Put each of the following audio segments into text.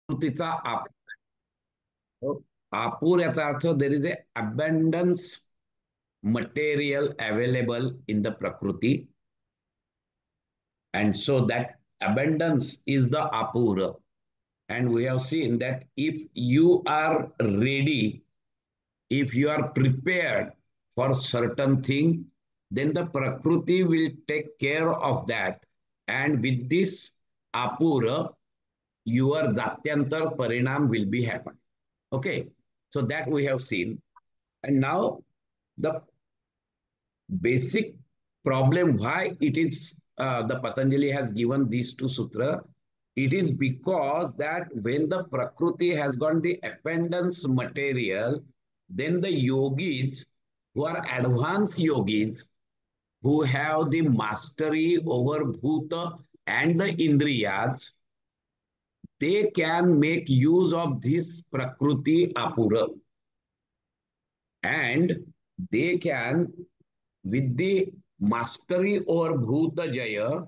प्रकृतीचा आपूर याचा अर्थ there is a abundance material available in the prakriti, and so that abundance is the apura. And we have seen that if you are ready, if you are prepared for certain thing, then the prakriti will take care of that, and with this apura your jatyantar parinam will be happen. Okay, so that we have seen. And now the basic problem why it is the Patanjali has given these two sutra. It is because that when the Prakriti has got the abundance material, then the yogis who are advanced yogis who have the mastery over Bhuta and the Indriyas, they can make use of this Prakriti Apura, and they can, with the mastery over Bhuta Jaya,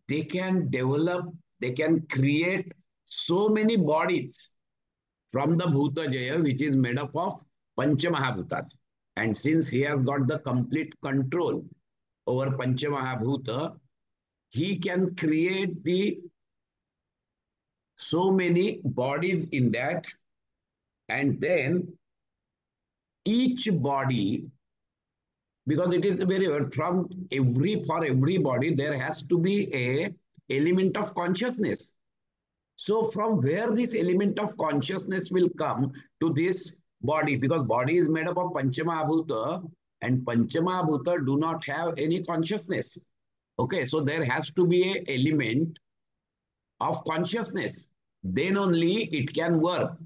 they can develop, they can create so many bodies from the Bhuta Jaya, which is made up of Panchamahabhutas. And since he has got the complete control over Panchamahabhuta, he can create the so many bodies in that, and then each body, because it is very from every, for everybody there has to be a element of consciousness. So from where this element of consciousness will come to this body, because body is made up of Panchamahabhuta, and Panchamahabhuta do not have any consciousness. Okay, so there has to be a element of consciousness, then only it can work.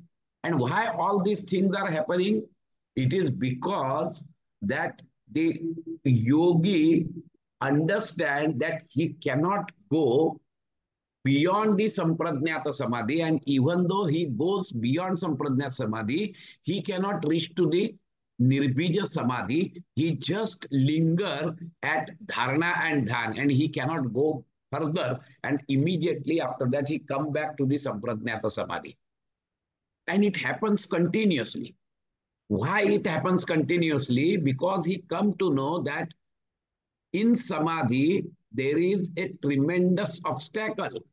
And why all these things are happening? It is because that the yogi understand that he cannot go beyond the Sampradnyata Samadhi, and even though he goes beyond Sampradnyata Samadhi, he cannot reach to the Nirbija Samadhi. He just linger at Dharana and Dhan, and he cannot go further, and immediately after that he come back to the Sampradnyata Samadhi. And it happens continuously. Why it happens continuously? Because he come to know that in Samadhi there is a tremendous obstacle.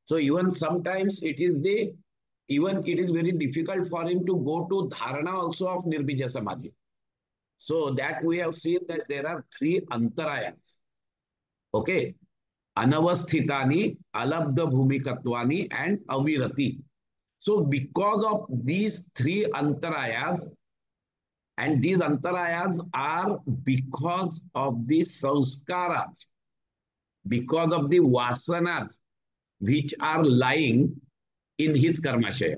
So even sometimes it is very difficult for him to go to dharana also of Nirbija Samadhi. So that we have seen that there are three antarayas. Okay. Anavasthitani, alabdha bhumikatvani, and avirati. So because of these three antarayas, and these antarayas are because of the sanskaras, because of the vasanas which are lying in his karmashaya.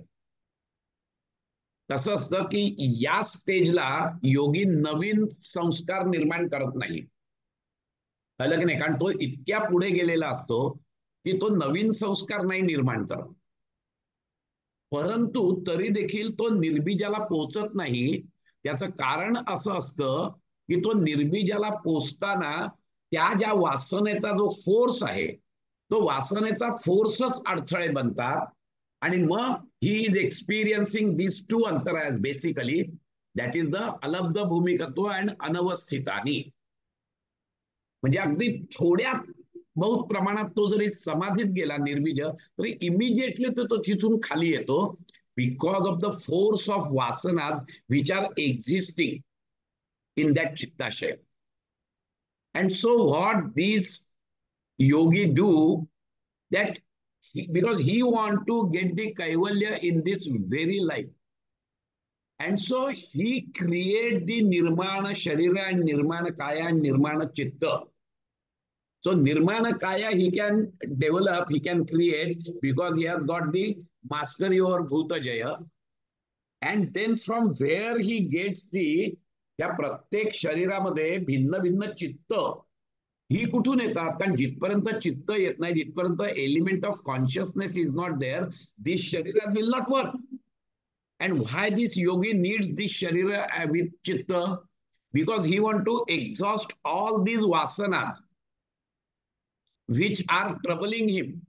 कसं असतं की या स्टेजला योगी नवीन संस्कार निर्माण करत नाही. कळलं की नाही? कारण तो इतक्या पुढे गेलेला असतो की तो नवीन संस्कार नाही निर्माण करत. परंतु तरी देखील तो निर्बीजाला पोचत नाही. त्याचं कारण असं असतं की तो निर्बीजाला पोचताना त्या ज्या वासनेचा जो फोर्स आहे, तो वासनेचा फोर्सच अडथळे बनतात. आणि मग he is experiencing this two अंतरायस बेसिकली, दॅट इज द अलब्ध भूमिकत्व अँड अनवस्थितानी. म्हणजे अगदी थोड्या बहुत प्रमाणात तो जरी समाधीत गेला निर्बीज, तरी इमिजिएटली तो तिथून खाली येतो, because of the force of वासनाज which R existing in that chittashaya. And so what these yogi do, that because he want to get the kaivalya in this very life, and so he create the nirmana sharira and nirmana kaya and nirmana chitta. So nirmana kaya he can develop, he can create, because he has got the mastery over bhuta jaya. And then from where he gets the, या प्रत्येक शरीरामध्ये भिन्न भिन्न चित्त ही कुठून येतात? कारण जिथपर्यंत चित्त येत नाही, जिथपर्यंत element of consciousness is not there, this शरीर will not work. And why this yogi needs this sharira with chitta? Because he want to exhaust all these vasanas which are troubling him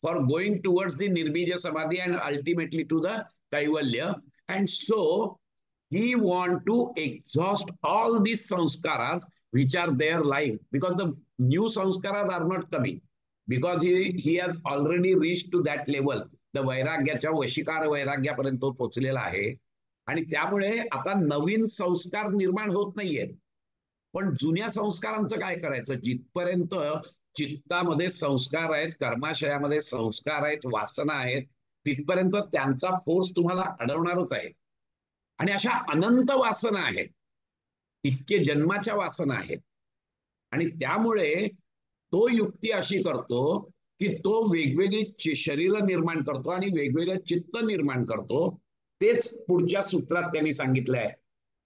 for going towards the Nirbija Samadhi and ultimately to the Kaivalya. And so he want to exhaust all these sanskaras which are there lying, because the new sanskaras are not coming, because he has already reached to that level. The वैराग्याच्या वशीकार वैराग्यापर्यंत तो पोहोचलेला आहे. आणि त्यामुळे आता नवीन संस्कार निर्माण होत नाहीयेत. पण जुन्या संस्कारांचं काय करायचं? जिथपर्यंत चित्तामध्ये संस्कार आहेत, कर्माशयामध्ये संस्कार आहेत, वासना आहेत, तिथपर्यंत त्यांचा फोर्स तुम्हाला अडवणारच आहे. आणि अशा अनंत वासना आहेत, इतके जन्माच्या वासना आहेत. आणि त्यामुळे तो युक्ती अशी करतो की तो वेगवेगळी शरीर निर्माण करतो आणि वेगवेगळे चित्त निर्माण करतो. तेच पुढच्या सूत्रात त्यांनी सांगितलंय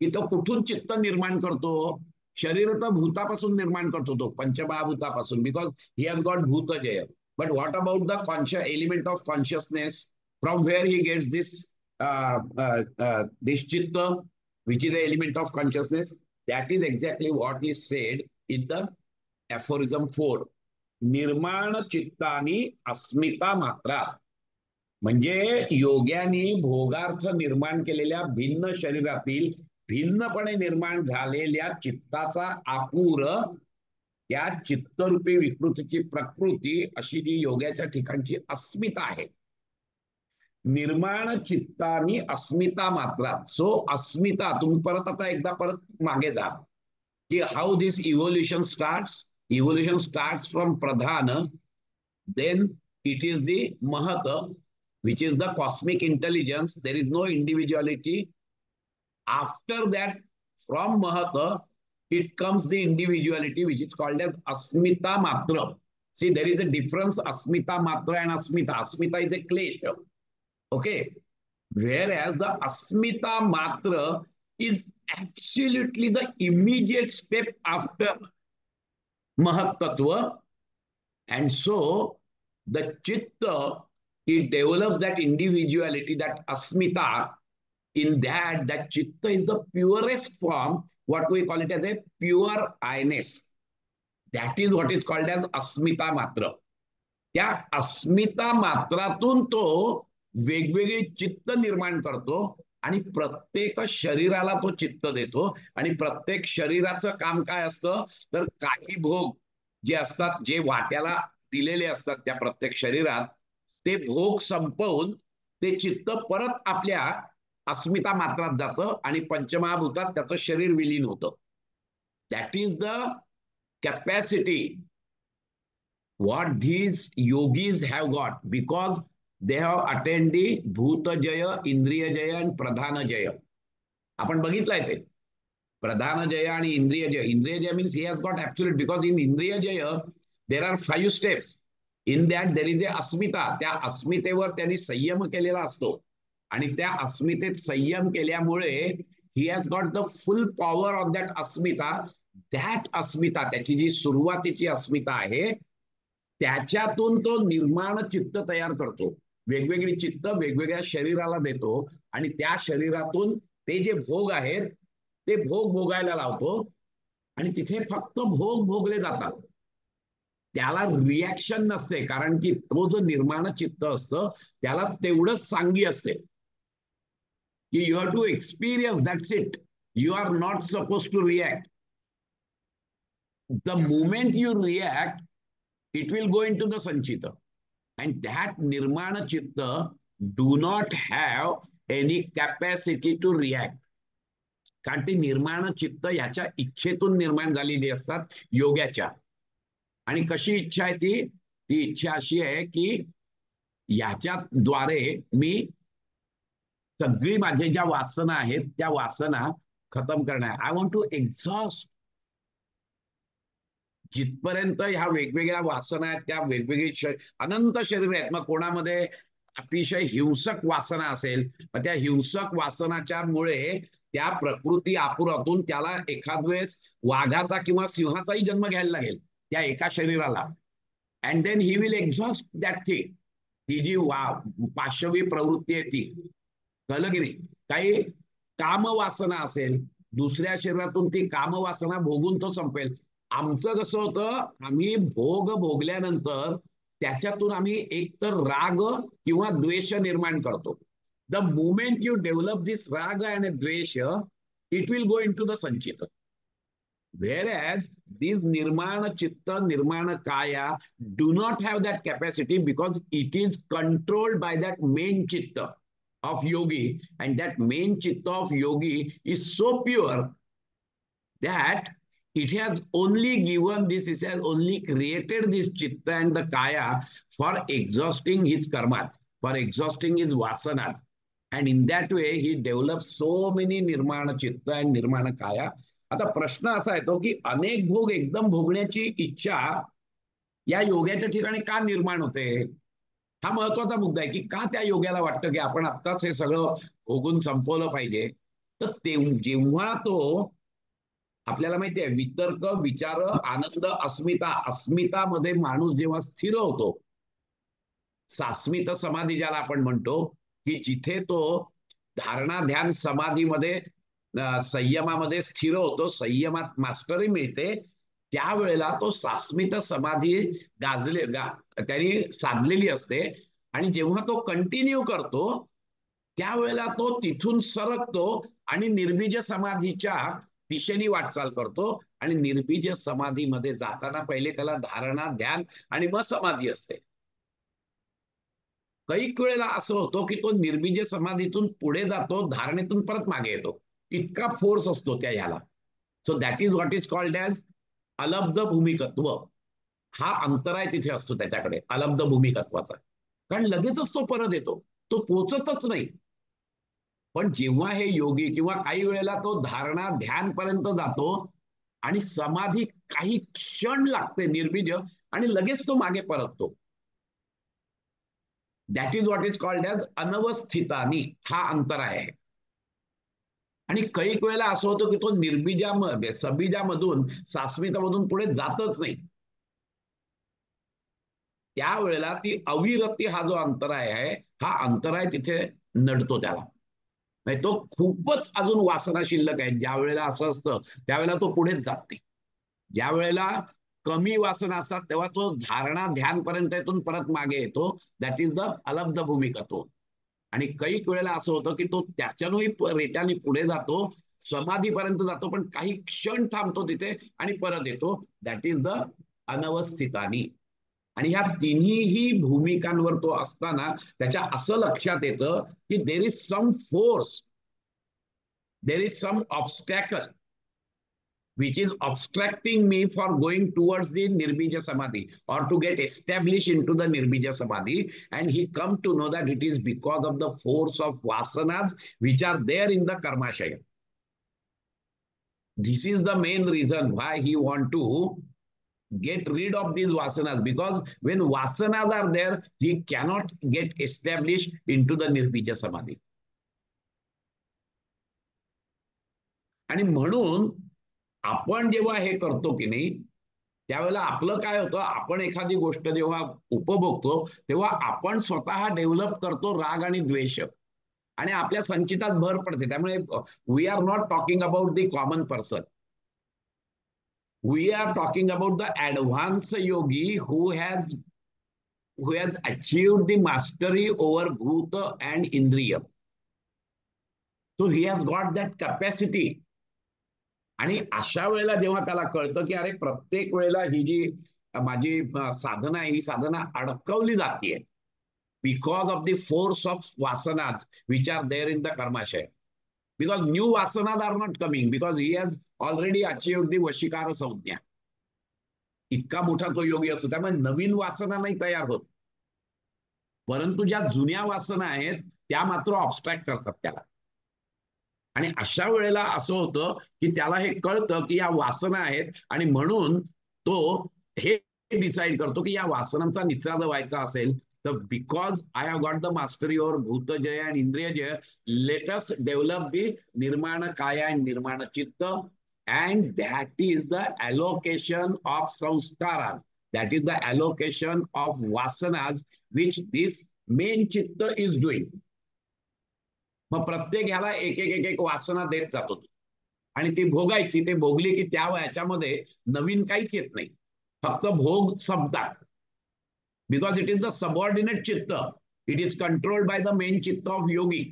की तो कुठून चित्त निर्माण करतो? शरीर तर भूतापासून निर्माण करतो, तो पंचमहाभूतापासून, बिकॉज ही हॅज गॉट भूतजय. But what about the conscious element of consciousness? From where he gets this chitta, which is an element of consciousness. That is exactly what is said in the aphorism 4. निर्माण चित्तानी अस्मिता मात्रा. म्हणजे योग्यानी भोगार्थ निर्माण केलेल्या भिन्न शरीरातील भिन्नपणे निर्माण झालेल्या चित्ताचा आपूर, त्या चित्तरूपी विकृतीची प्रकृती, अशी जी योग्याच्या ठिकाणची अस्मिता आहे. निर्माण चित्तानी अस्मिता मात्रा. सो अस्मिता, तुम्ही परत आता एकदा परत मागे जा की how this evolution starts. Evolution starts from प्रधान, देन इट इज द महत, which is the cosmic intelligence. There is no individuality. After that, from mahata, it comes the individuality, which is called as asmita matra. See, there is a difference, asmita matra and asmita. Asmita is a klesha. Okay. Whereas the asmita matra is absolutely the immediate step after mahat tattva. And so the chitta, it develops that individuality, that asmita. In that chitta is the purest form, what we call it as a pure I-ness. That is what is called as अस्मिता मात्र. त्या अस्मिता मात्रातून तो वेगवेगळी चित्त निर्माण करतो आणि प्रत्येक शरीराला तो चित्त देतो. आणि प्रत्येक शरीराचं काम काय असतं? तर काही भोग जे असतात, जे वाट्याला दिलेले असतात त्या प्रत्येक शरीरात, ते भोग संपवून ते चित्त परत आपल्या अस्मिता मात्रात जातं आणि पंचमहाभूतात त्याचं शरीर विलीन होतं. That is the capacity what these yogis have got, because they have attained the bhutajaya, indriyajaya and pradhanajaya. आपण बघितलंय ते pradhanajaya आणि indriyajaya. Indriyajaya means he has got absolute, because in indriyajaya there are 5 steps. In that there is a अस्मिता. त्या अस्मितेवर त्यांनी संयम केलेला असतो आणि त्या अस्मितेत संयम केल्यामुळे he has got the full power of that Asmita. that अस्मिता, त्याची जी सुरुवातीची अस्मिता आहे, त्याच्यातून तो निर्माण चित्त तयार करतो. वेगवेगळी चित्त वेगवेगळ्या शरीराला देतो आणि त्या शरीरातून ते जे भोग आहेत ते भोग भोगायला लावतो आणि तिथे फक्त भोग भोगले जातात. त्याला रिॲक्शन नसते, कारण की तो जो निर्माण चित्त असतं त्याला तेवढंच सांगी असते की you have to experience, that's it. You are not suppose to react. The moment you react, it will go into the sanchita, and that nirmana chitta do not have any capacity to react. कारण ती निर्माण चित्त ह्याच्या इच्छेतून निर्माण झालेली असतात योग्याच्या. आणि कशी इच्छा आहे ती? ती इच्छा अशी आहे की ह्याच्या द्वारे मी सगळी माझे ज्या वासना आहेत त्या वासना खतम करणार. I want to exhaust. जिथपर्यंत ह्या वेगवेगळ्या वासना आहेत, त्या वेगवेगळी अनंत शरीर आहेत. मग कोणामध्ये अतिशय हिंसक वासना असेल, मग त्या हिंसक वासनाच्या मुळे त्या प्रकृती आपुरातून त्याला एखाद वेळेस वाघाचा किंवा सिंहाचाही जन्म घ्यायला लागेल त्या एका शरीराला. And then he will exhaust that thing. ही जी पाशवी प्रवृत्ती आहे ती, कळलं की नाही? काही कामवासना असेल, दुसऱ्या शरीरातून ती कामवासना भोगून तो संपेल. आमचं कसं होतं, आम्ही भोग भोगल्यानंतर त्याच्यातून आम्ही एकतर राग किंवा द्वेष निर्माण करतो. The moment you develop this राग आणि द्वेष, it will go into the संचित. Whereas these Nirmana Chitta, Nirmana Kaya do not have that capacity because it is controlled by that main Chitta of Yogi. And that main Chitta of Yogi is so pure that it has only given this, it has only created this Chitta and the Kaya for exhausting his karmas, for exhausting his vasanas. And in that way, he develops so many Nirmana Chitta and Nirmana Kaya. आता प्रश्न असा येतो की अनेक भोग एकदम भोगण्याची इच्छा या योग्याच्या ठिकाणी का निर्माण होते? हा महत्वाचा मुद्दा आहे की का त्या योग्याला वाटतं की आपण आत्ताच हे सगळं भोगून संपवलं पाहिजे. तर जेव्हा तो, आपल्याला माहिती आहे, वितर्क, विचार, आनंद, अस्मिता, अस्मितामध्ये माणूस जेव्हा स्थिर होतो, सास्मित समाधी ज्याला आपण म्हणतो, की जिथे तो धारणा ध्यान समाधीमध्ये संयमामध्ये स्थिर होतो, संयमात मास्टरी मिळते, त्यावेळेला तो सास्मित समाधी त्यांनी साधलेली असते. आणि जेव्हा तो कंटिन्यू करतो त्यावेळेला तो तिथून सरकतो आणि निर्बीज समाधीच्या दिशेने वाटचाल करतो. आणि निर्बीज समाधीमध्ये जाताना पहिले त्याला धारणा ध्यान आणि मग समाधी असते. कैक वेळेला असं होतं की तो निर्बीज समाधीतून पुढे जातो, धारणेतून परत मागे येतो, इतका फोर्स असतो त्या ह्याला. So that is what is called as अलब्ध भूमिकत्व. हा अंतराय तिथे असतो त्याच्याकडे, अलब्ध भूमिकत्वाचा. कारण लगेचच तो परत येतो, तो पोचतच नाही. पण जेव्हा हे योगी किंवा काही वेळेला तो धारणा ध्यान पर्यंत जातो आणि समाधी काही क्षण लागते निर्बीज, आणि लगेच तो मागे परततो. That is what is called as अनवस्थितानी. हा अंतर आहे. आणि कैक वेळेला असं होतं की तो निर्बीजामध्ये सबीजामधून सास्मितामधून पुढे जातच नाही. त्यावेळेला ती अविरती हा जो अंतराय आहे, हा अंतराय तिथे नडतो त्याला. नाही तो खूपच अजून वासना शिल्लक आहे. ज्या वेळेला असं असतं त्यावेळेला तो पुढेच जात नाही. ज्या वेळेला कमी वासना असतात तेव्हा तो धारणा ध्यान पर्यंत येथून परत मागे येतो. दॅट इज द अलब्ध भूमिकत्व. आणि कैक वेळेला असं होतं की तो त्याच्यानंही रेट्याने पुढे जातो, समाधीपर्यंत जातो, पण काही क्षण थांबतो तिथे आणि परत येतो. दॅट इज द अनवस्थितानी. आणि ह्या तिन्ही भूमिकांवर तो असताना त्याच्या असं लक्षात येतं की there is some force, there is some obstacle which is obstructing me for going towards the Nirbija Samadhi or to get established into the Nirbija Samadhi. And he come to know that it is because of the force of vasanas which are there in the Karmashaya. This is the main reason why he want to get rid of these vasanas, because when vasanas are there, he cannot get established into the Nirbija Samadhi. आणि म्हणून आपण जेव्हा हे करतो की नाही, त्यावेळेला आपलं काय होतं, आपण एखादी गोष्ट जेव्हा उपभोगतो तेव्हा आपण स्वतः डेव्हलप करतो राग आणि द्वेष, आणि आपल्या संचितात भर पडते. त्यामुळे we are not talking about the common person, we are talking about the advance yogi who has achieved the mastery over भूत अँड इंद्रिय. So he has got that capacity. आणि अशा वेळेला जेव्हा त्याला कळतं की अरे प्रत्येक वेळेला ही जी माझी साधना आहे, ही साधना अडकवली जाते because of the force of वासनाज which are there in the कर्माशय. बिकॉज न्यू वासनाज are not coming, because he has already achieved the वशीकार संज्ञा. इतका मोठा तो योगी असतो, त्यामुळे नवीन वासना नाही तयार होत, परंतु ज्या जुन्या वासना आहेत त्या मात्र ऑब्स्ट्रॅक्ट करतात त्याला. आणि अशा वेळेला असं होतं की त्याला हे कळतं की या वासना आहेत, आणि म्हणून तो हे डिसाईड करतो की या वासनांचा निचरा व्हायचा असेल तर because I have got the mastery over भूतजय अँड इंद्रियजय, लेट अस डेव्हलप दी निर्माण काया अँड निर्माण चित्त, and that is the allocation of संस्काराज, that is the allocation of वासनाज विच दिस मेन चित्त इज डुईंग. मग प्रत्येक ह्याला एक एक एक एक वासना देत जातो आणि ती भोगायची. ते भोगली की त्या याच्यामध्ये नवीन काहीच येत नाही, फक्त भोग संपतात. because it is the subordinate chitta. It is controlled by the main chitta of yogi.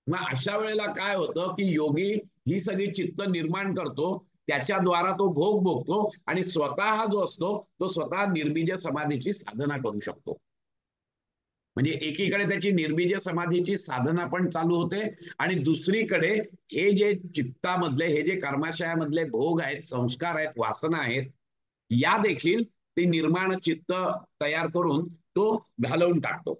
मग अशा वेळेला काय होतं की योगी ही सगळी चित्त निर्माण करतो, त्याच्याद्वारा तो भोग भोगतो आणि स्वतः जो असतो तो स्वतः निर्बीज समाधीची साधना करू शकतो. म्हणजे एकीकडे त्याची निर्बीज समाधीची साधना पण चालू होते आणि दुसरीकडे हे जे चित्तामधले, हे जे कर्माशयामधले भोग आहेत, संस्कार आहेत, वासना आहेत, या देखील ते निर्माण चित्त तयार करून तो घालवून टाकतो.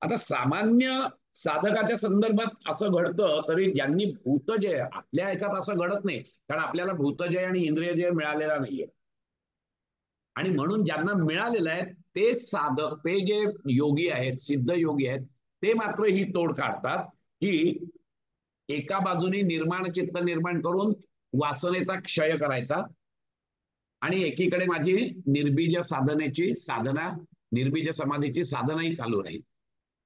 आता सामान्य साधकाच्या संदर्भात असं घडतं, तरी ज्यांनी भूतजय, आपल्या ह्याच्यात असं घडत नाही, कारण आपल्याला भूतजय आणि इंद्रियजय मिळालेला नाहीये. आणि म्हणून ज्यांना मिळालेलं आहे ते साधक, ते जे योगी आहेत, सिद्ध योगी आहेत, ते मात्र ही तोड काढतात की एका बाजूने निर्माण चित्त निर्माण करून वासनेचा क्षय करायचा आणि एकीकडे माझी निर्बीज साधनेची साधना, निर्बीज समाधीची साधनाही चालू राहील.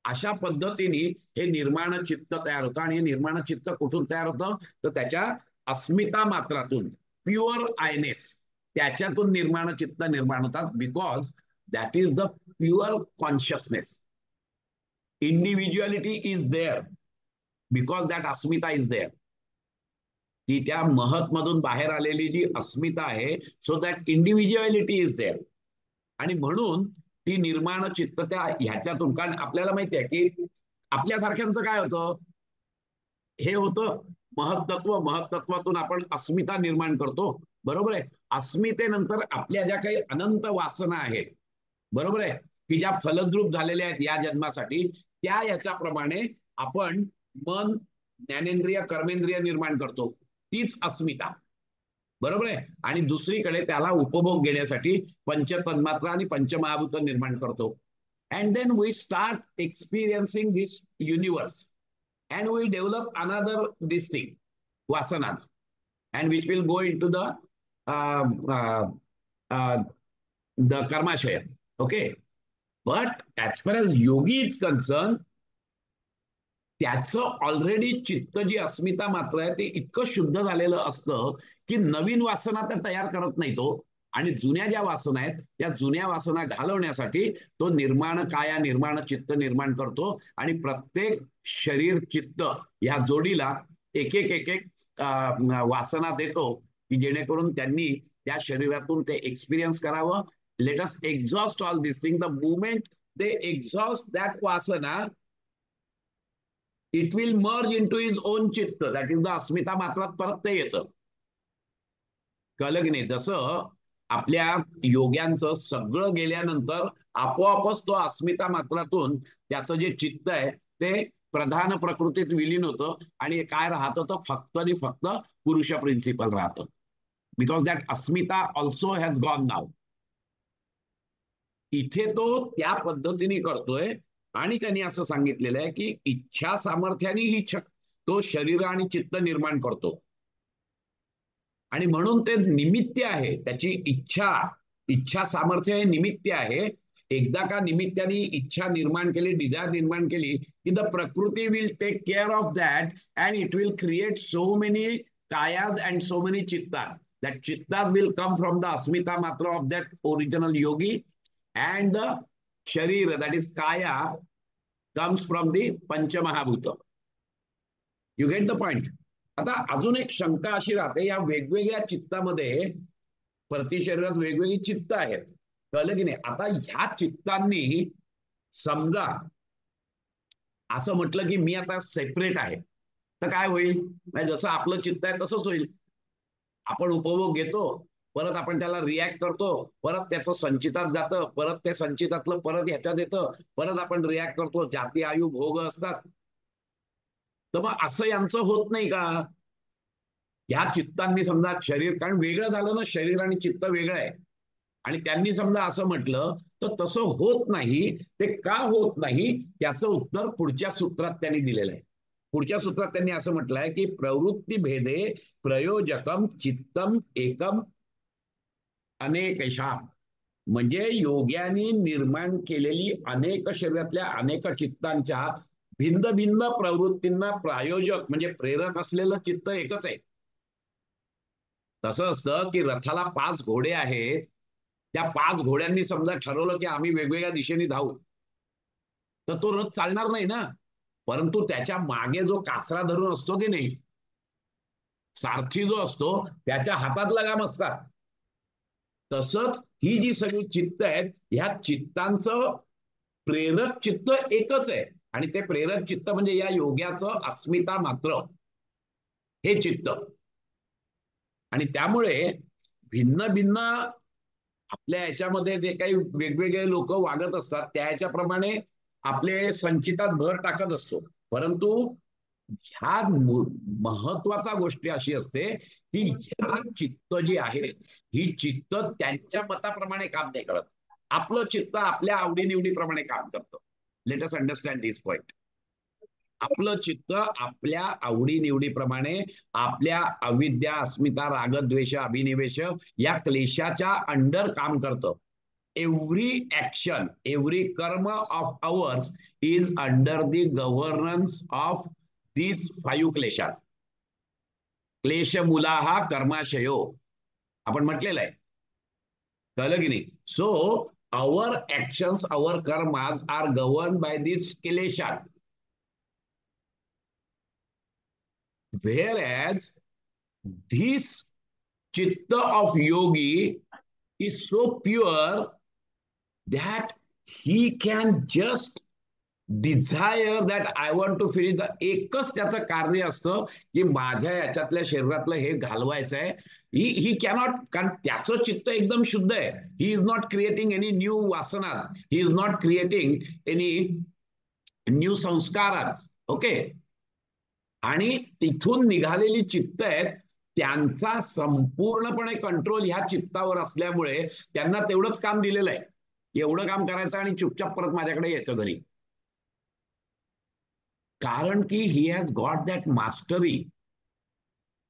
अशा पद्धतीने हे निर्माण चित्त तयार होतं. आणि हे निर्माण चित्त कुठून तयार होतं, तर त्याच्या अस्मिता मात्रातून, प्युअर आयनेस, त्याच्यातून निर्माण चित्त निर्माण होतात. Because that is the pure consciousness. Individuality is there because that अस्मिता इज देअर. ती त्या महत मधून बाहेर आलेली जी अस्मिता आहे, so that individuality is there. आणि म्हणून ती निर्माण चित्त त्या ह्याच्यातून, कारण आपल्याला माहिती आहे की आपल्यासारख्यांचं काय होतं, हे होतं महत्त्व, महत्त्वातून आपण अस्मिता निर्माण करतो, बरोबर आहे. अस्मितेनंतर आपल्या ज्या काही अनंत वासना आहेत, बरोबर आहे, की ज्या फलद्रूप झालेल्या आहेत या जन्मासाठी, त्या याच्याप्रमाणे आपण मन, ज्ञानेंद्रिय, कर्मेंद्रिय निर्माण करतो. तीच अस्मिता, बरोबर आहे. आणि दुसरीकडे त्याला उपभोग घेण्यासाठी पंचतन्मात्रा आणि पंचमहाभूत निर्माण करतो. And then we start experiencing this universe and we develop another this thing, vasanas, and which will go into the uh, uh, uh, the karmashaya. Okay, but as far as yogi is concerned, त्याचं already चित्त जी अस्मिता मात्र आहे ते इतकं शुद्ध झालेलं असतं की नवीन वासना त्या तयार करत नाही तो. आणि जुन्या ज्या वासना आहेत त्या जुन्या वासना घालवण्यासाठी तो निर्माण काया, निर्माण चित्त निर्माण करतो. आणि प्रत्येक शरीर चित्त ह्या जोडीला एक एक एक एक वासना देतो की जेणेकरून त्यांनी त्या शरीरातून ते एक्सपिरियन्स करावं. Let us exhaust all this thing. The moment they exhaust that वासना, it will merge into his own चित्त, दॅट इज द अस्मिता मात्रात परत ते येतं. कळलं की नाही. जसं आपल्या योग्यांचं सगळं गेल्यानंतर आपोआपच तो अस्मिता मात्रातून त्याचं जे चित्त आहे ते प्रधान प्रकृतीत विलीन होतं आणि काय राहतं तर फक्त आणि फक्त पुरुष प्रिन्सिपल राहतं. बिकॉज दॅट अस्मिता ऑल्सो हॅज गॉन नाव. इथे तो त्या पद्धतीने करतोय. आणि त्यांनी असं सांगितलेलं आहे की इच्छा सामर्थ्याने ही तो शरीर आणि चित्त निर्माण करतो. आणि म्हणून ते निमित्त आहे. त्याची इच्छा सामर्थ्य हे निमित्त आहे. एकदा का निमित्ताने इच्छा निर्माण केली, डिझायर निर्माण केली की द प्रकृती will take care of that and it will create so many कायाज अँड सो मेनी चित्ताज. दॅट चित्ताज विल कम फ्रॉम द अस्मिता मात्र of that original yogi and the शरीर, दॅट इज काया, कम्स फ्रॉम द पंचमहाभूत. You get the point. आता अजून एक शंका अशी राहते, या वेगवेगळ्या चित्तामध्ये प्रति शरीरात वेगवेगळी चित्त आहेत. कळलं की नाही. आता ह्या चित्तांनी समजा असं म्हटलं की मी आता सेपरेट आहे, तर काय होईल. जसं आपलं चित्त आहे तसंच होईल. आपण उपभोग घेतो, परत आपण त्याला रिॲक्ट करतो, परत त्याचं संचितात जातं, परत ते संचितातलं परत ह्याच्यात येतं, परत आपण रिॲक्ट करतो. जाती आयु भोग असतात. तर मग असं यांचं होत नाही का. या चित्तांनी समजा शरीर, कारण वेगळं झालं ना, शरीर आणि चित्त वेगळं आहे. आणि त्यांनी समजा असं म्हटलं तर तसं होत नाही. ते का होत नाही त्याचं उत्तर पुढच्या सूत्रात त्यांनी दिलेलं आहे. पुढच्या सूत्रात त्यांनी असं म्हटलंय की प्रवृत्ती भेदे प्रयोजकम चित्तम एकम अनेकशा. म्हणजे योग्यानी निर्माण केलेली अनेक शरीरातल्या अनेक चित्तांच्या भिन्न भिन्न प्रवृत्तींना प्रायोजक म्हणजे प्रेरक असलेलं चित्त एकच आहे. तसं असतं की रथाला 5 घोडे आहेत त्या 5 घोड्यांनी समजा ठरवलं की आम्ही वेगवेगळ्या दिशेने धावू, तर तो रथ चालणार नाही ना. परंतु त्याच्या मागे जो कासरा धरून असतो की नाही, सारथी जो असतो, त्याच्या हातात लगाम असतात. तसंच ही जी सगळी चित्त आहेत, ह्या चित्तांचं प्रेरक चित्त एकच आहे. आणि ते प्रेरक चित्त म्हणजे या योग्याचं अस्मिता मात्र, हे चित्त. आणि त्यामुळे भिन्न भिन्न आपल्या याच्यामध्ये जे काही वेगवेगळे लोक वागत असतात, त्या ह्याच्याप्रमाणे आपले संचितात भर टाकत असतो. परंतु ह्या महत्वाचा गोष्टी अशी असते की ह्या चित्त जी आहे, ही चित्त त्यांच्या मताप्रमाणे काम नाही करत. आपलं चित्त आपल्या आवडीनिवडीप्रमाणे काम करतं. लेट अस अंडरस्टँड दिस पॉइंट. आपलं चित्त आपल्या आवडीनिवडीप्रमाणे, आपल्या अविद्या, अस्मिता, रागद्वेष, अभिनिवेश या क्लेशाच्या अंडर काम करतं. Every action, every karma of ours is under the governance of these 5 क्लेशात. क्लेश मूला हा कर्माशयो आपण म्हटलेलं आहे, कळलं की नाही. So our actions, our karmas are governed by these kileshas. Whereas this chitta of yogi is so pure that he can just desire that I want to finish the. एकच त्याचं कार्य असतं की माझ्या याच्यातल्या शरीरातलं हे घालवायचं आहे. ही कॅनॉट, कारण त्याचं चित्त एकदम शुद्ध आहे. He is not creating any new वासना, he is not creating any new संस्कार. ओके. आणि तिथून निघालेली चित्त आहेत, त्यांचा संपूर्णपणे कंट्रोल ह्या चित्तावर असल्यामुळे त्यांना तेवढंच काम दिलेलं आहे, एवढं काम करायचं आणि चुपचाप परत माझ्याकडे यायचं घरी. कारण की ही हॅज गॉट दॅट मास्टरी.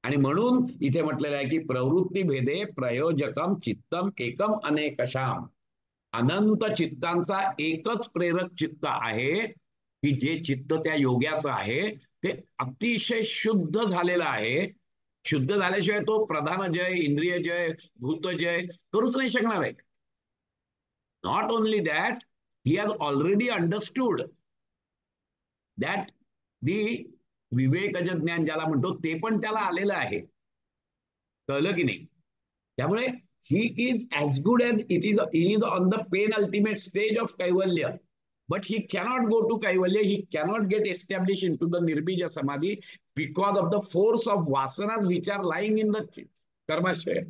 आणि म्हणून इथे म्हटलेलं आहे की प्रवृत्ती भेदे प्रयोजकम चित्तम एकम अनेकशाम. अनंत चित्तांचा एकच प्रेरक चित्त आहे, की जे चित्त त्या योग्याचं आहे ते अतिशय शुद्ध झालेलं आहे. शुद्ध झाल्याशिवाय तो प्रधान जय, इंद्रिय जय, भूत जय करूच नाही शकणार आहे. Not only that, he has already understood that the विवेकज ज्ञान ज्याला म्हणतो ते पण त्याला आलेलं आहे. कळलं की नाही. त्यामुळे he is as good as it is. He is on the penultimate stage of कैवल्य. But he cannot go to Kaivalya, he cannot get established into the Nirbija Samadhi because of the force of vasanas which are lying in the Karmashaya.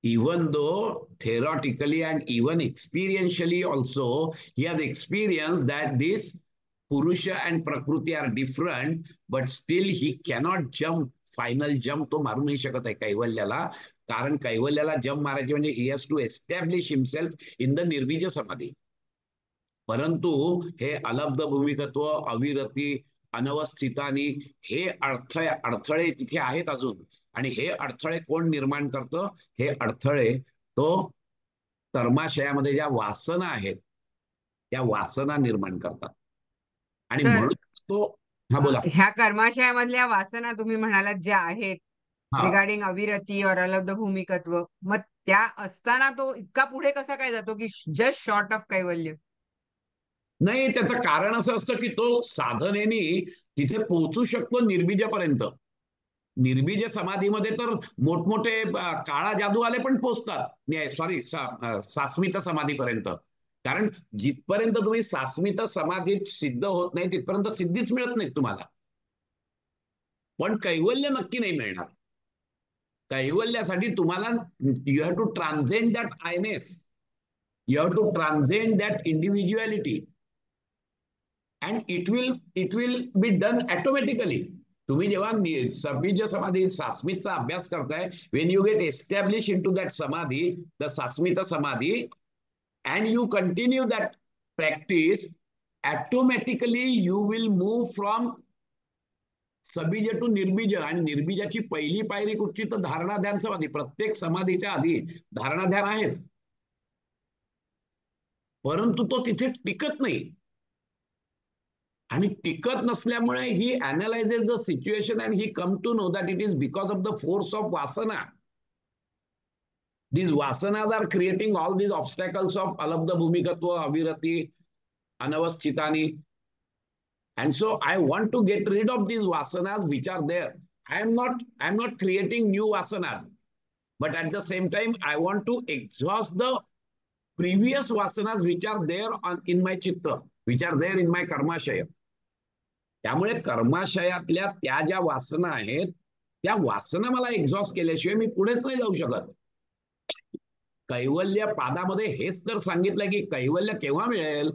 Even though theoretically and even experientially also, he has experienced that this Purusha and Prakriti are different, but still he cannot jump, final jump तो मारू नाही शकत आहे कैवल्याला. कारण कैवल्याला jump मारायची म्हणजे he has to establish himself in the निर्बीज समाधी. परंतु हे अलब्ध भूमिकत्व, अविरती, अनवस्थितानी हे अडथळे तिथे आहेत अजून. आणि हे अडथळे कोण निर्माण करतं? हे अडथळे तो कर्माशयामध्ये ज्या वासना आहेत, त्या वासना निर्माण करतात. आणि तर म्हणून तो, हा बोला. ह्या कर्माशयामधल्या वासना तुम्ही म्हणालात ज्या आहेत हा, रिगार्डिंग अविरती और अलब्ध भूमिकत्व, मग त्या असताना तो इतका पुढे कसा काय जातो की जस्ट शॉर्ट ऑफ कैवल्य? नाही, त्याचं कारण असं असतं की तो साधनेने तिथे पोहोचू शकतो निर्बीजापर्यंत. निर्बीज समाधीमध्ये तर मोठमोठे काळा जादूवाले पण पोचतात. सॉरी, सास्मित समाधीपर्यंत. कारण जिथपर्यंत तुम्ही सास्मित समाधीत सिद्ध होत नाही तिथपर्यंत सिद्धीच मिळत नाही तुम्हाला. पण कैवल्य नक्की नाही मिळणार. कैवल्यासाठी तुम्हाला you have to transcend that I ness, you have to transcend that individuality, and it will be done automatically. तुम्ही जेव्हा सबीज समाधी सास्मितचा अभ्यास करताय, when you get establish into that समाधी, द सास्मित समाधी, and you continue that practice, automatically you will move from सबीज टू निर्बीज. आणि निर्बीजाची पहिली पायरी कुठची? तर धारणा ध्यान समाधी. प्रत्येक समाधीच्या आधी धारणा ध्यान आहेच, परंतु तो तिथे टिकत नाही. आणि टिकत नसल्यामुळे he analyses the situation and he come to know that it is because of the force of वासना. These vasanas are creating all these obstacles of alabdha bhumikatva, avirati, anavasthitani. And so I want to get rid of these vasanas which are there. I'm not creating new vasanas, but at the same time, I want to exhaust the previous vasanas which are there in my chitta, which are there in my karmashaya. त्यामुळे कर्माशयातल्या त्या ज्या वासना आहेत, त्या वासना मला exhaust केल्याशिवाय मी पुढेच नाही जाऊ शकत. कैवल्य पादामध्ये हेच तर सांगितलं की कैवल्य केव्हा मिळेल?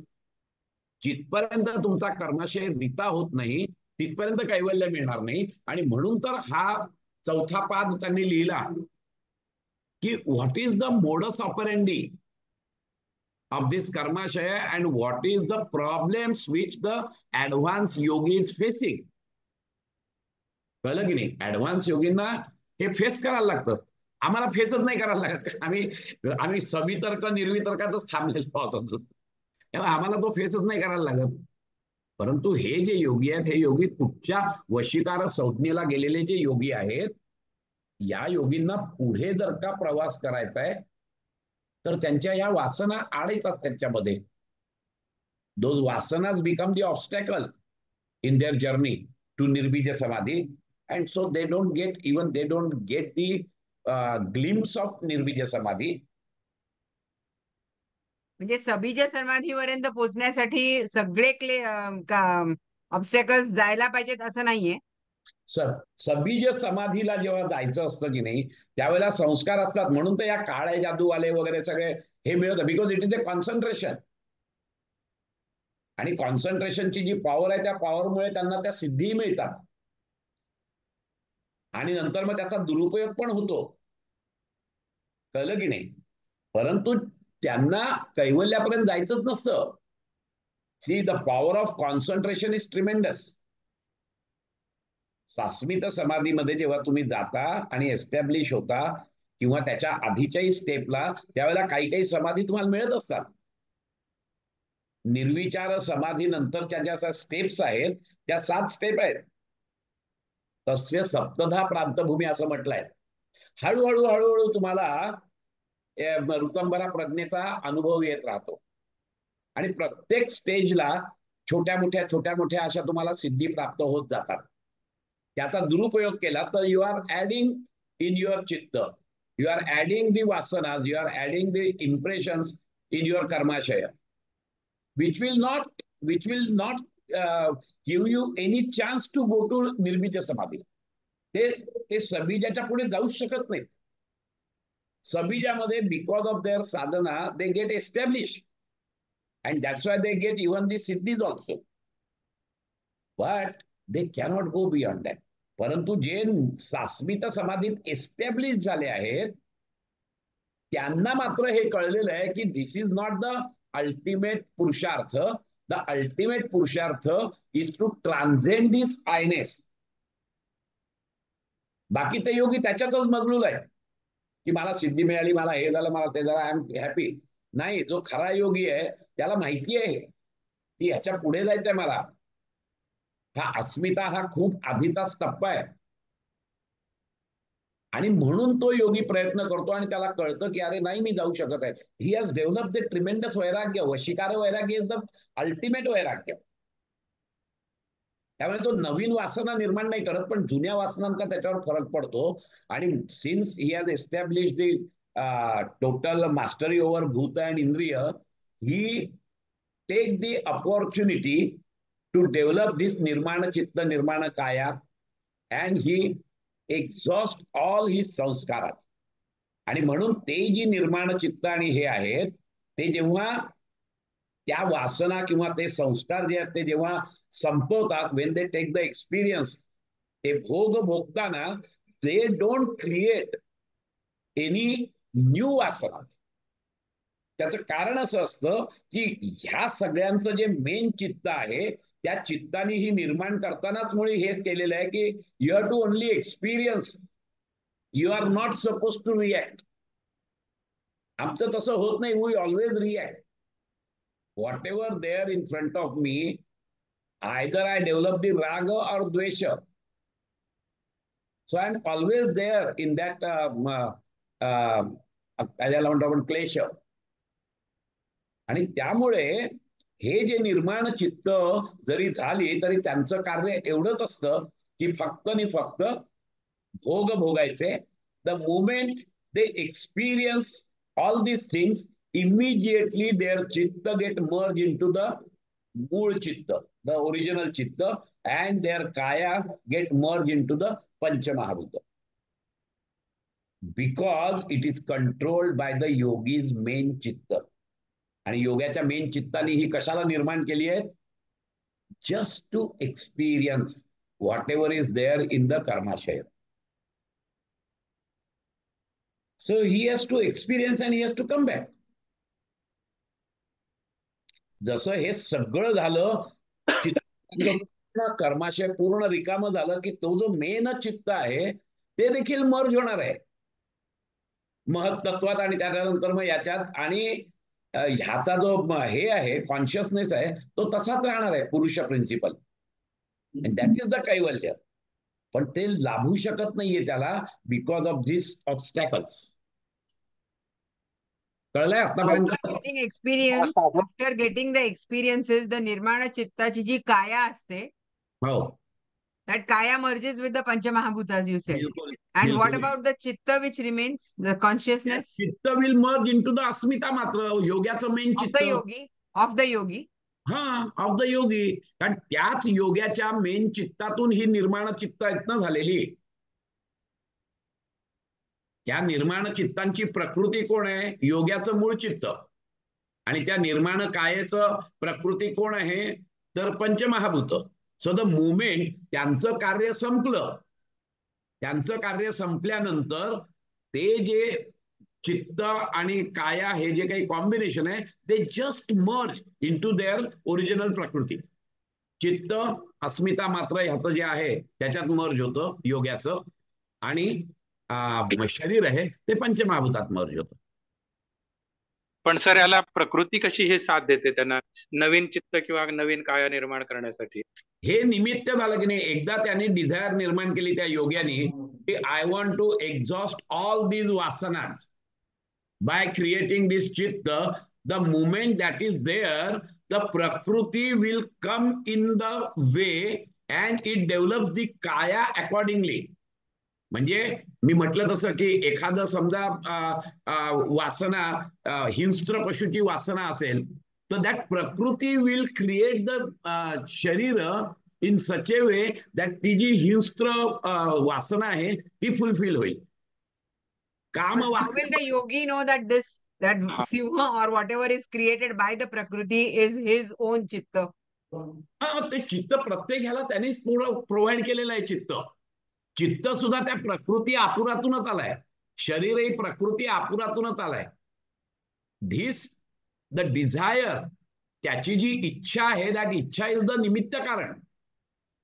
जिथपर्यंत तुमचा कर्माशय रिता होत नाही तिथपर्यंत कैवल्य मिळणार नाही. आणि म्हणून तर हा चौथा पाद त्यांनी लिहिला की what is the modus operandi of this karmashaya and what is the problems which the advanced yogi is facing. कळलं की नाही? ऍडव्हान्स योगींना हे फेस करायला लागतं. आम्हाला फेसच नाही करायला लागत. आम्ही सवितर्क निर्वितर्कातच थांबलेलो आहोत अजून. तेव्हा आम्हाला तो फेसच नाही करायला लागत. परंतु हे जे योगी आहेत, हे योगी कुठच्या वशीकार संज्ञेला गेलेले जे योगी आहेत, या योगींना पुढे जर का प्रवास करायचा आहे तर त्यांच्या या वासना आड येतात त्यांच्यामध्ये. Those vasanas become the obstacle in their journey to Nirbija Samadhi, and so they don't get the glimpse of Nirbija Samadhi. म्हणजे सबीज समाधीपर्यंत पोहोचण्यासाठी सगळे ऑब्स्टॅकल्स जायला पाहिजेत असं नाहीये. सबीज समाधीला जेव्हा जायचं असतं की नाही, त्यावेळेला संस्कार असतात. म्हणून तर या काळे जादूवाले वगैरे सगळे हे मिळतं, because it is a concentration. आणि कॉन्सन्ट्रेशनची जी पॉवर आहे, त्या पॉवरमुळे त्यांना त्या सिद्धीही मिळतात आणि नंतर मग त्याचा दुरुपयोग पण होतो. कळलं की नाही? परंतु त्यांना कैवल्यापर्यंत जायचंच नसतं. See, the power of concentration is tremendous. सास्मित समाधीमध्ये जेव्हा तुम्ही जाता आणि एस्टॅब्लिश होता किंवा त्याच्या आधीच्याही स्टेपला, त्यावेळेला काही काही समाधी तुम्हाला मिळत असतात. निर्विचार समाधी नंतरच्या ज्या स्टेप्स आहेत त्या 7 स्टेप आहेत. तस्य सप्तधा प्रांतभूमी असं म्हटलंय. हळूहळू हळूहळू तुम्हाला ऋतंभरा प्रज्ञेचा अनुभव येत राहतो आणि प्रत्येक स्टेजला छोट्या मोठ्या अशा तुम्हाला सिद्धी प्राप्त होत जातात. त्याचा दुरुपयोग केला तर you are adding in your चित्त, यू आर ऍडिंग दी वासनाज, you are adding the impressions in your कर्माशय, which will not give you any chance to go to निर्बीज समाधी. ते सबीजाच्या पुढे जाऊ शकत नाही. सबीजामध्ये बिकॉज ऑफ देअर साधना they get establish and that's why they get even the siddhis also, but they cannot go beyond that. परंतु जे सास्मित समाधीत एस्टॅब्लिश झाले आहेत त्यांना मात्र हे कळलेलं आहे की दिस इज नॉट द अल्टिमेट पुरुषार्थ. द अल्टिमेट पुरुषार्थ इज टू ट्रान्झेंड दिस आयनेस. बाकीचे योगी त्याच्यातच मग्नूल आहे की मला सिद्धी मिळाली, मला हे झालं, मला ते झालं, आय एम हॅपी. नाही, जो खरा योगी आहे त्याला माहिती आहे की ह्याच्या पुढे जायचंय मला. हा अस्मिता हा खूप आधीचाच टप्पा आहे आणि म्हणून तो योगी प्रयत्न करतो आणि त्याला कळतं की अरे नाही, मी जाऊ शकत आहे. He has develop the tremendous वैराग्य. वशिकार वैराग्य इज द अल्टिमेट वैराग्य. त्यामुळे तो नवीन वासना निर्माण नाही करत, पण जुन्या वासनांचा त्याच्यावर फरक पडतो. आणि since he has establish the total mastery over भूत अँड इंद्रिय, he take the opportunity to develop this निर्माण चित्त निर्माण काया अँड ही एक्झॉस्ट ऑल ही संस्कारात. आणि म्हणून ते जी निर्माण चित्त आणि हे आहेत ते जेव्हा त्या वासना किंवा ते संस्कार जे आहेत ते जेव्हा संपवतात, when they take the experience, ते भोग भोगताना they don't create any new वासना. त्याचं कारण असं असतं की ह्या सगळ्यांचं जे मेन चित्त आहे त्या चित्ताने ही निर्माण करतानाच मुळे हेच केलेलं आहे की you have to only experience, you are not suppose to react. आमचं तसं होत नाही, we always react. whatever there in front of me, either I develop the raga or dvesha. So I'm always there in that त्याला म्हणतो आपण क्लेश. आणि त्यामुळे हे जे निर्माण चित्त जरी झाली तरी त्यांचं कार्य एवढंच असतं की फक्त आणि फक्त भोग भोगायचे. The moment they experience all this things, immediately their chitta get merged into the मूळ चित्त, the original chitta, and their kaya get merged into the panchamahabhuta, because it is controlled by the yogi's main chitta. आणि योगाच्या main चित्ताने ही कशाला निर्माण केली आहे? Just to experience whatever is there in the कर्माशय. So he has to experience and he has to come back. जसं हे सगळं झालं, चित्ताचं कर्माशय पूर्ण रिकाम झालं की तो जो मेन चित्त आहे ते देखील मर्ज होणार आहे महत्त्वात. आणि त्यानंतर मग याच्यात आणि ह्याचा जो हे आहे कॉन्शियसनेस आहे तो तसाच राहणार आहे, पुरुष प्रिन्सिपल. दॅट इज द कैवल्य. पण ते लाभू शकत नाहीये त्याला बिकॉज ऑफ दिस ऑब्स्टॅकल्स. कळलंय आतापर्यंत? Experience, after getting the experiences, the निर्माण चित्ताची जी काया असते, हो, that kaya merges with the panchamahabhutas, you said. And what about the chitta which remains, the consciousness? चित्त विल मर्ज इनटू द अस्मिता मात्र, योग्याचं main चित्त of the योगी. हा, ऑफ द योगी. कारण त्याच योग्याच्या मेन चित्तातून ही निर्माण चित्त आहेत ना झालेली. त्या निर्माण चित्तांची प्रकृती कोण आहे? योग्याचं मूळ चित्त. आणि त्या निर्माण कायेचं प्रकृती कोण आहे? तर पंचमहाभूत. सो द मुमेंट त्यांचं कार्य संपलं, त्यांचं कार्य संपल्यानंतर ते जे चित्त आणि काया हे जे काही कॉम्बिनेशन आहे ते just merge into their original प्रकृती. चित्त अस्मिता मात्र ह्याचं जे आहे त्याच्यात मर्ज होतं योग्याचं, आणि शरीर आहे ते पंचमहाभूतात मर्ज होतं. पण सर याला प्रकृती कशी हे साथ देते त्यांना नवीन चित्त किंवा नवीन काया निर्माण करण्यासाठी? हे निमित्त झालं की नाही. एकदा त्याने डिझायर निर्माण केली त्या योग्याने की I want to exhaust all these वासनाज बाय क्रिएटिंग दिस चित्त, the moment that is there the प्रकृती will come in the way and it develops the काया अकॉर्डिंगली. म्हणजे मी म्हटलं तसं की एखादं समजा वासना हिंस्त्र पशुची वासना असेल तर दॅट प्रकृती विल क्रिएट द शरीर in such a way that ती जी हिंस्त्र वासना आहे ती फुलफिल होईल. काम yogi know that this that Simha or whatever is created by the Prakriti is his own चित्त. ते चित्त प्रत्येक ह्याला त्यांनीच प्रोव्हाइड केलेलं आहे. चित्त सुद्धा त्या प्रकृती आपुरातूनच आलाय. शरीरही प्रकृती आपुरातूनच आलाय. धिस द डिझायर, त्याची जी इच्छा आहे दॅट इच्छा इज द निमित्त कारण.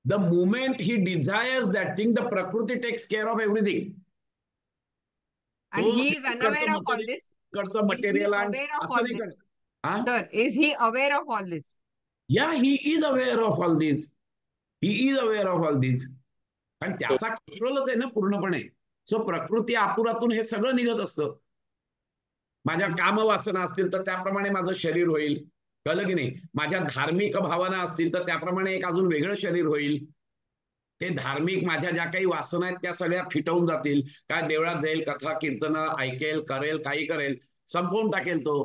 The moment he desires that thing the प्रकृती takes care of everything. And he is unaware of all this. Material and Sir, is he aware of all this? Yeah, he is aware of all this. He is aware of all this. आणि त्याचा कंट्रोलच आहे ना पूर्णपणे. So प्रकृती आपुरातून हे सगळं निघत असतं. माझ्या कामवासना असतील तर त्याप्रमाणे माझं शरीर होईल. कळलं की नाही? माझ्या धार्मिक भावना असतील तर त्याप्रमाणे एक अजून वेगळं शरीर होईल. ते धार्मिक माझ्या ज्या काही वासना आहेत त्या सगळ्या फिटवून जातील. काय देवळात जाईल, कथा कीर्तन ऐकेल, करेल, काही करेल, संपवून टाकेल तो.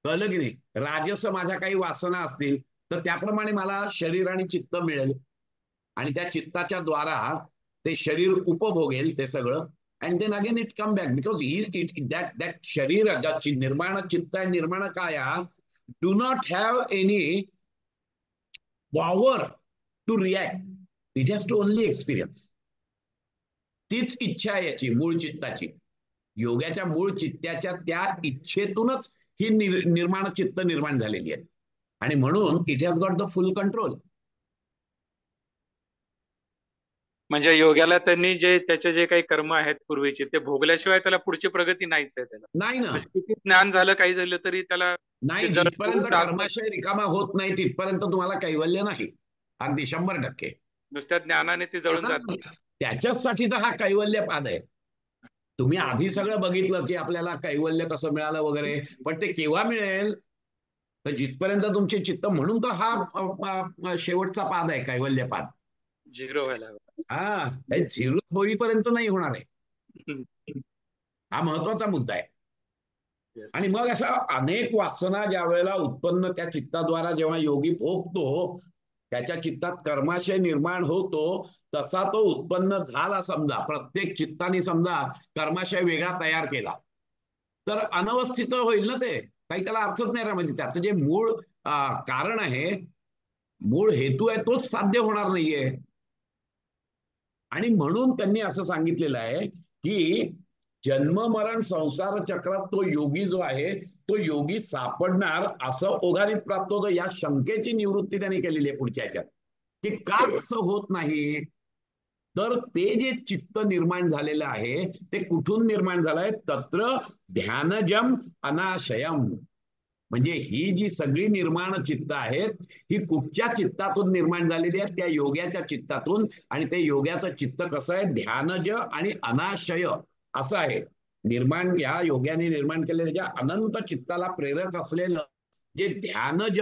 कळलं की नाही? राजस माझ्या काही वासना असतील तर त्याप्रमाणे मला शरीर आणि चित्त मिळेल. आणि त्या चित्ताच्या द्वारा ते शरीर उपभोगेल ते सगळं. And then again it come back because that शरीर निर्माण चित्त आणि निर्माण काया do not have any power to react. It has to only experience. तीच इच्छा आहे याची मूळ चित्ताची. योगाच्या मूळ चित्ताच्या त्या इच्छेतूनच ही निर्माण चित्त निर्माण झालेली आहे. आणि म्हणून it has got the full control. म्हणजे योग्याला त्यांनी जे त्याचे जे काही कर्म आहेत पूर्वीचे ते भोगल्याशिवाय त्याला पुढची प्रगती नाहीच आहे त्याला. नाही ना. किती ज्ञान झालं काही झालं तरी त्याला नाही. जिथपर्यंत कर्माशय रिकामा होत नाही तिथपर्यंत तुम्हाला कैवल्य नाही. अगदी 100%. नुसत्या ज्ञानाने ते जळून जातात. त्याच्यासाठी तर हा कैवल्य पाद आहे. तुम्ही आधी सगळं बघितलं की आपल्याला कैवल्य कसं मिळालं वगैरे, पण ते केव्हा मिळेल? तर जिथपर्यंत तुमचे चित्त, म्हणून तर हा शेवटचा पाद आहे, कैवल्य पाद. झिरो व्हायला हवं. हा, हे झिरो होईपर्यंत नाही होणार आहे. हम्म. हा महत्वाचा मुद्दा आहे. Yes. आणि मग अशा अनेक वासना ज्या वेळेला उत्पन्न त्या चित्ताद्वारा जेव्हा योगी भोगतो, त्याच्या चित्तात कर्माशय निर्माण होतो, तसा तो उत्पन्न झाला समजा, प्रत्येक चित्ताने समजा कर्माशय वेगळा तयार केला, तर अनवस्थित होईल ना ते, काही त्याला अर्थच नाही राहणार. म्हणजे त्याचं जे मूळ कारण आहे, मूळ हेतू आहे, तोच साध्य होणार नाहीये. आणि म्हणून त्यांनी असं सांगितलेलं आहे की जन्म मरण संसार चक्रात तो योगी जो आहे, तो योगी सापडणार असं ओघाने प्राप्त होतं. या शंकेची निवृत्ती त्यांनी केलेली आहे पुढच्या ह्याच्यात, की का असं होत नाही. तर ते जे चित्त निर्माण झालेलं आहे ते कुठून निर्माण झालंय? तत्र ध्यानजम अनाशयम. म्हणजे ही जी सगळी निर्माण चित्त आहेत, ही कुठच्या चित्तातून निर्माण झालेली आहेत? त्या योग्याच्या चित्तातून. आणि ते योग्याचं चित्त कसं आहे? ध्यानज आणि अनाशय असं आहे. निर्माण, या योग्याने निर्माण केलेल्या ज्या अनंत चित्ताला प्रेरक असलेलं जे ध्यानज,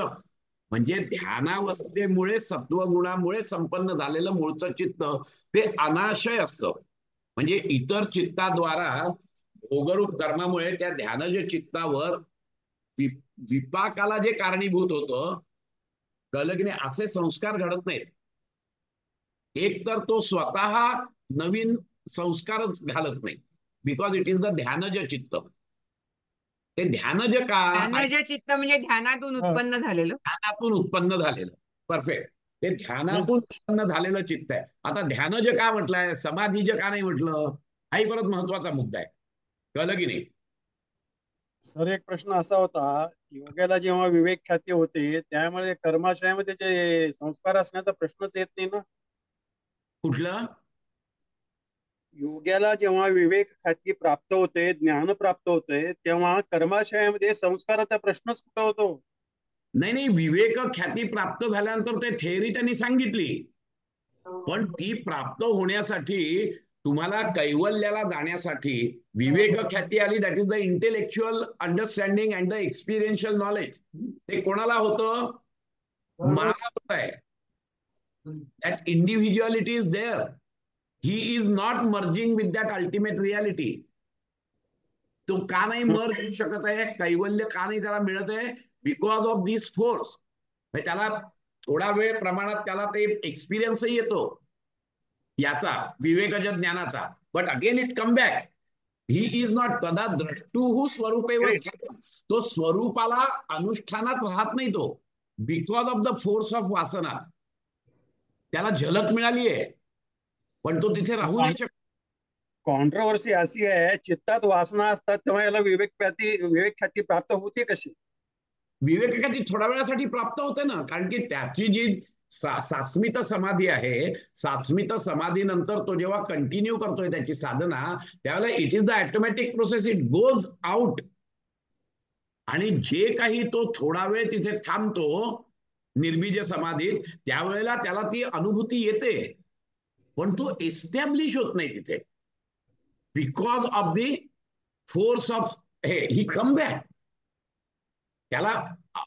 म्हणजे ध्यानावस्थेमुळे सत्वगुणामुळे संपन्न झालेलं मूळचं चित्त, ते अनाशय असतं. म्हणजे इतर चित्ताद्वारा भोगरूप कर्मामुळे त्या ध्यानज चित्तावर विपाकाला जे कारणीभूत होतं, कळलं की नाही, असे संस्कार घडत नाहीत. एक तर तो स्वतः नवीन संस्कारच घालत नाही, बिकॉज इट इज द ध्यानज चित्त. ते ध्यानज का? ध्यानज चित्त म्हणजे ध्यानातून उत्पन्न झालेलं. ध्यानातून उत्पन्न झालेलं. परफेक्ट. ते ध्यानातून उत्पन्न झालेलं चित्त आहे. आता ध्यानज का म्हटलंय, समाधीज का नाही म्हटलं? हाही परत महत्वाचा मुद्दा आहे. कळलं की नाही? सर, एक प्रश्न असा होता, योग्याला जेव्हा विवेक ख्याती होते त्यामुळे कर्माशयामध्ये जे संस्कार असण्याचा प्रश्नच येत नाही ना. कुठलं? योग्याला जेव्हा विवेक ख्याती प्राप्त होते, ज्ञान प्राप्त होते, तेव्हा कर्माशयामध्ये संस्काराचा प्रश्नच कुठं होतो? नाही नाही, विवेक ख्याती प्राप्त झाल्यानंतर ते थेअरी त्यांनी सांगितली, पण ती प्राप्त होण्यासाठी तुम्हाला कैवल्याला जाण्यासाठी विवेक ख्याती आली. That is the intellectual understanding and the experiential knowledge. ते कोणाला होतं? मला होत आहे. That individuality is there. He is not merging with that ultimate reality. तो का नाही मर्ज होऊ शकत आहे? कैवल्य का नाही त्याला मिळत आहे? Because of this force. त्याला थोडा वेळ प्रमाणात त्याला ते एक्सपिरियन्सही येतो याचा, विवेकज ज्ञानाचा, but again it come back. He is not तदा द्रष्टुः स्वरूपे. तो स्वरूपाला अनुष्ठानात राहत नाही तो, because of the force of वासना. त्याला झलक मिळाली आहे, पण तो तिथे राहू नाही शकत. कॉन्ट्रोवर्सी अशी आहे, चित्तात वासना असतात तेव्हा याला विवेक ख्याती प्राप्त होते कशी? विवेक ख्याती थोड्या वेळासाठी प्राप्त होते ना, कारण की त्याची जी सास्मित समाधी आहे, सास्मित समाधीनंतर तो जेव्हा कंटिन्यू करतोय त्याची साधना, त्यावेळेला it is the automatic process, it goes out. आणि जे काही तो थोडा वेळ तिथे थांबतो निर्बीज समाधीत, त्यावेळेला त्याला ती अनुभूती येते, पण तो एस्टॅब्लिश होत नाही तिथे, because of the force of he come back. त्याला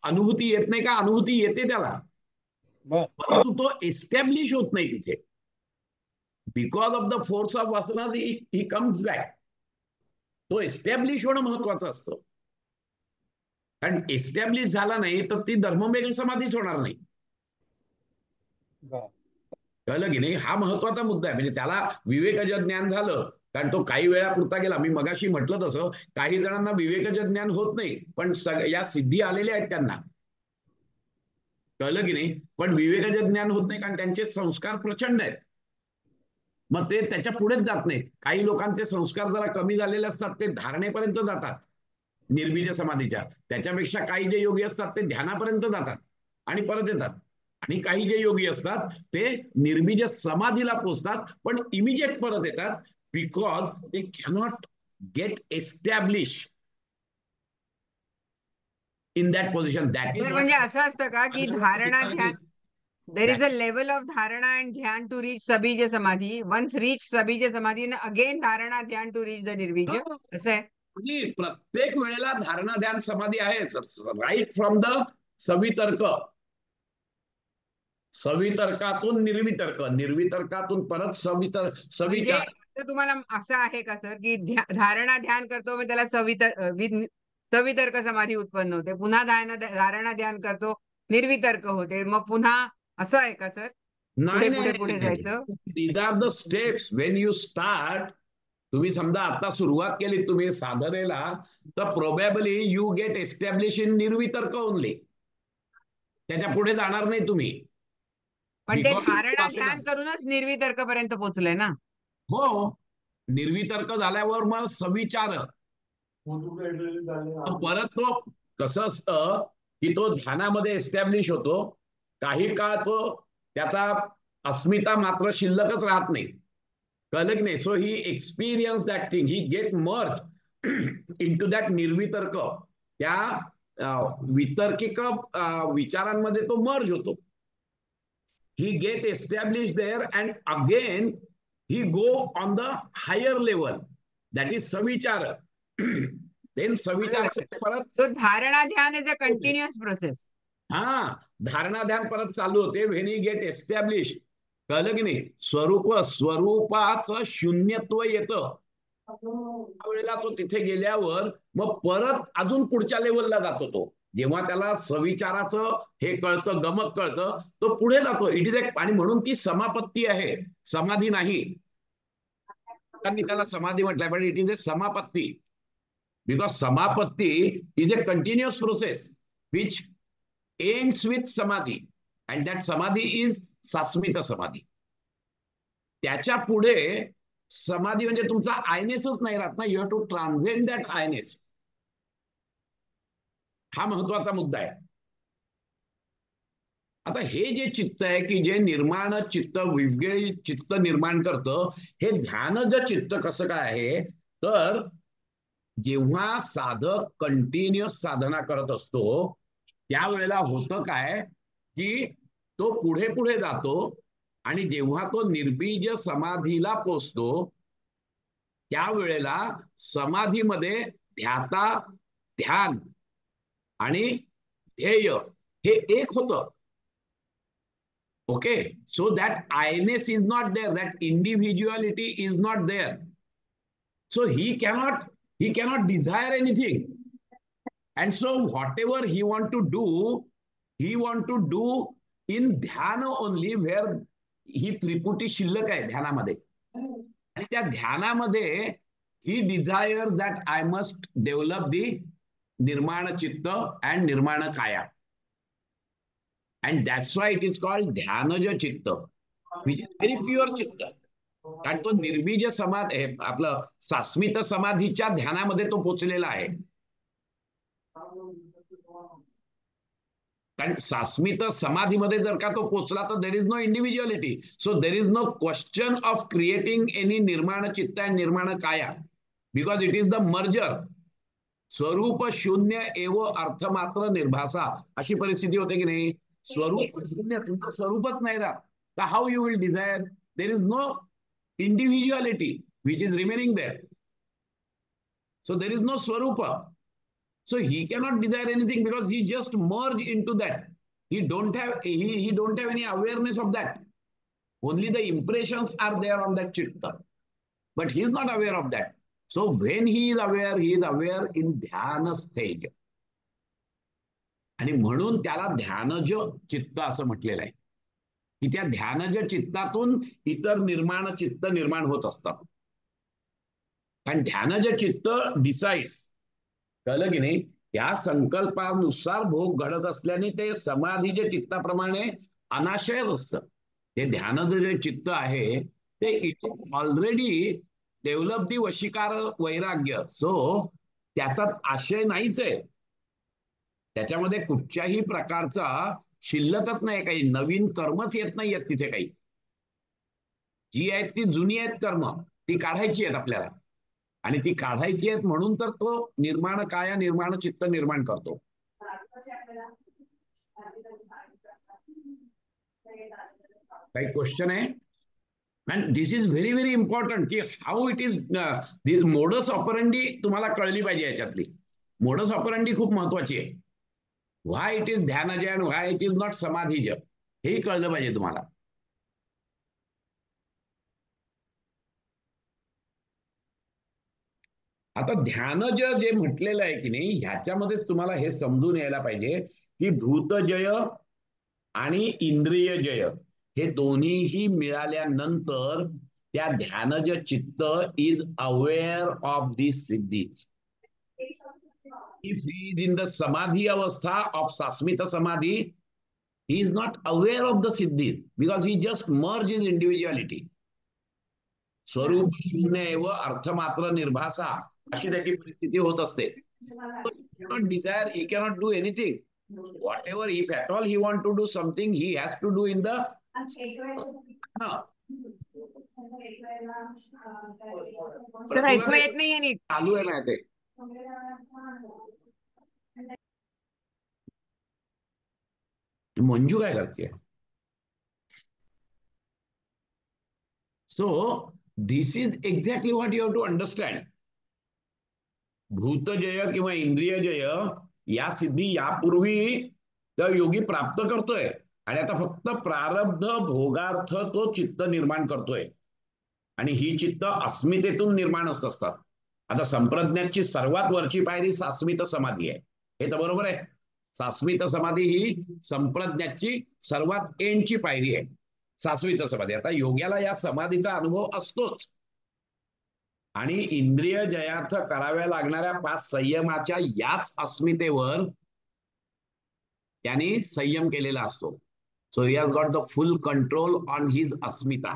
अनुभूती येत नाही का? अनुभूती येते त्याला, परंतु तो एस्टॅब्लिश होत नाही तिथे, because of the force of वासना ही कम्स बॅक. तो एस्टॅब्लिश होणं महत्वाचं असतं, कारण एस्टॅब्लिश झाला नाही तर ती धर्मवेग समाधीच होणार नाही. कळलं की नाही? हा महत्वाचा मुद्दा आहे. म्हणजे त्याला विवेकज ज्ञान झालं, कारण तो काही वेळापुरता गेला. मी मगाशी म्हटलं तसं, काही जणांना विवेकज ज्ञान होत नाही, पण या सिद्धी आलेल्या आहेत त्यांना. कळलं की नाही? पण विवेकज ज्ञान होत नाही कारण त्यांचे संस्कार प्रचंड आहेत, मग ते त्याच्या पुढेच जात नाहीत. काही लोकांचे संस्कार जरा कमी झालेले असतात, ते धारणेपर्यंत जातात निर्बीज समाधीच्या. त्याच्यापेक्षा काही जे योगी असतात ते ध्यानापर्यंत जातात आणि परत येतात. आणि काही जे योगी असतात ते निर्बीज समाधीला पोहोचतात, पण इमिजिएट परत येतात, because they cannot get establish in that position. That म्हणजे असं असतं का की धारणा ध्यान There is a level of dharana and dhyan to reach sabija samadhi. Once reach sabija samadhi, and again dharana dhyan to reach the nirvija. असं आहे. म्हणजे प्रत्येक वेळेला धारणा ध्यान समाधी आहे राईट फ्रॉम द सवितर्क, सवितर्कातून निर्वितर्क, निर्वितर्कातून परत म्हणजे सविचार. असं तुम्हाला असं आहे का सर की धारणा ध्यान करतो मग त्याला सवितर्क समाधी उत्पन्न होते, पुन्हा धारणा ध्यान करतो निर्वितर्क होते, मग पुन्हा असं आहे का सर? पुढे पुढे पुढे जायचं. These are the steps when you start. तुम्ही समजा आता सुरुवात केली तुम्ही साधनेला, तर probably you get establish in निर्वितर्क ओनली. त्याच्या पुढे जाणार नाही तुम्ही. पण ते धारणा ध्यान करूनच निर्वितर्क पर्यंत पोहोचलंय ना. हो, निर्वितर्क झाल्यावर मग सविचार. परत तो कसं असतं की तो ध्यानामध्ये एस्टॅब्लिश होतो, काही काळ तो त्याचा अस्मिता मात्र शिल्लकच राहत नाही. कळलं की नाही? So he experience that thing, he get merge into that निर्वितर्क. त्या वितर्किक विचारांमध्ये तो मर्ज होतो. He get establish there and again he go on the higher level, that is सविचार. देन सविचार परत. सो धारणा ध्यान इज अ कंटिन्युअस प्रोसेस. हा, धारणा ध्यान परत चालू होते व्हेन ही गेट एस्टॅब्लिश. कळलं की नाही? स्वरूपाचं शून्यत्व येतं त्यावेळेला तो तिथे गेल्यावर मग परत अजून पुढच्या लेवलला जातो तो. जेव्हा त्याला सविचाराचं हे कळतं, गमक कळतं, तो पुढे जातो. इट इज एक, आणि म्हणून ती समापत्ती आहे, समाधी नाही. त्यांनी त्याला समाधी म्हटलंय, पण इट इज ए समापत्ती. बिकॉज समापत्ती is a continuous process which ends with समाधी, अँड दॅट समाधी इज सास्मित समाधी. त्याच्या पुढे समाधी म्हणजे तुमचा आयनेसच नाही राहत ना. You have to transcend that I-ness. हा महत्वाचा मुद्दा आहे. आता हे जे चित्त आहे की जे निर्माण चित्त, विवेळी चित्त निर्माण करतं, हे ध्यानज चित्त कसं काय आहे? तर जेव्हा साधक कंटिन्युअस साधना करत असतो त्यावेळेला होतं काय की तो पुढे पुढे जातो, आणि जेव्हा तो निर्बीज समाधीला पोचतो त्यावेळेला समाधीमध्ये ध्याता, ध्यान आणि ध्येय हे एक होतं. Okay, so that I-ness is not there, that individuality is not there. So he cannot desire anything, and so whatever he want to do in dhyana only, where ही त्रिपुटी शिल्लक आहे ध्यानामध्ये. आणि त्या ध्यानामध्ये ही desires that I must develop the निर्माण चित्त अँड निर्माण काया, and that's why it is called ध्यानज चित्त, विच इज व्हेरी प्युअर चित्त. कारण तो निर्बीज समाधी, आपलं सास्मित समाधीच्या ध्यानामध्ये तो पोचलेला आहे. कारण सास्मित समाधीमध्ये जर का तो पोचला तर there is no individuality. So there is no question of creating any निर्माण चित्त अँड निर्माण काया, because it is the merger. स्वरूप शून्य एव अर्थ मात्र निर्भासा, अशी परिस्थिती होते की नाही? स्वरूप शून्य, तुमचं स्वरूपच नाही राहत, तर how you will desire? There is no individuality which is remaining there. So there is no swarupa. So he cannot desire anything because he just merged into that. He don't have any awareness of that. Only the impressions are there on that chitta, but he is not aware of that. So when he is aware in dhyana stage. आणि म्हणून त्याला ध्यानज चित्त असं म्हटलेलं आहे की त्या ध्यानज चित्तातून इतर निर्माण चित्त निर्माण होत असतात. कारण ध्यानज चित्त डिसाइड्स. कळलं की नाही? या संकल्पानुसार भोग घडत असल्याने ते समाधीच्या चित्ताप्रमाणे अनाशयच असतं. ते ध्यानज जे चित्त आहे ते इट ऑलरेडी डेव्हलप दी वशीकार वैराग्य. सो त्याचा आशय नाहीच आहे, त्याच्यामध्ये कुठच्याही प्रकारचा शिल्लकच नाही, काही नवीन कर्मच येत नाहीयेत तिथे. काही जी आहेत ती जुनी आहेत कर्म, ती काढायची आहेत आपल्याला, आणि ती काढायची आहेत म्हणून तर तो निर्माण काया निर्माण चित्त निर्माण करतो. काही क्वेश्चन आहे? And this is very very important की how it is this modus operandi तुम्हाला कळली पाहिजे. याच्यातली मोडस ऑपरंडी खूप महत्वाची आहे. व्हाय इट इज ध्यानजय and why it is not समाधीजय हेही कळलं पाहिजे तुम्हाला. आता ध्यानज जे म्हटलेलं आहे की नाही ह्याच्यामध्येच तुम्हाला हे समजून यायला पाहिजे की धूतजय आणि इंद्रियजय हे दोन्हीही मिळाल्यानंतर त्या ध्यानज चित्त is aware of this siddhis. If he is in the samadhi avastha of sasmita samadhi, he is not aware of the siddhi because he just merges his individuality. स्वरूप शून्य एव अर्थमात्र निर्भासा अशी त्याची परिस्थिती होत असते. So he cannot desire, he cannot do anything. Whatever, if at all he want to do something, he has to do in the sir ऐकू येत नाहीये नीट. चालू आहे ना ते. मंजू काय करते? So this is exactly what you have to understand. भूतजय किंवा इंद्रियजय या सिद्धी यापूर्वी तर योगी प्राप्त करतोय आणि आता फक्त प्रारब्ध भोगार्थ तो चित्त निर्माण करतोय आणि ही चित्त अस्मितेतून निर्माण होत असतात. आता संप्रज्ञाची सर्वात वरची पायरी सास्मित समाधी आहे. हे तर बरोबर आहे. सास्मित समाधी ही संप्रज्ञाची सर्वात एंडची पायरी आहे. सास्मित समाधी. आता योग्याला या समाधीचा अनुभव असतोच आणि इंद्रिय जयार्थ कराव्या लागणाऱ्या 5 संयमाच्या याच अस्मितेवर त्यांनी संयम केलेला असतो. So he has got the full control on his अस्मिता.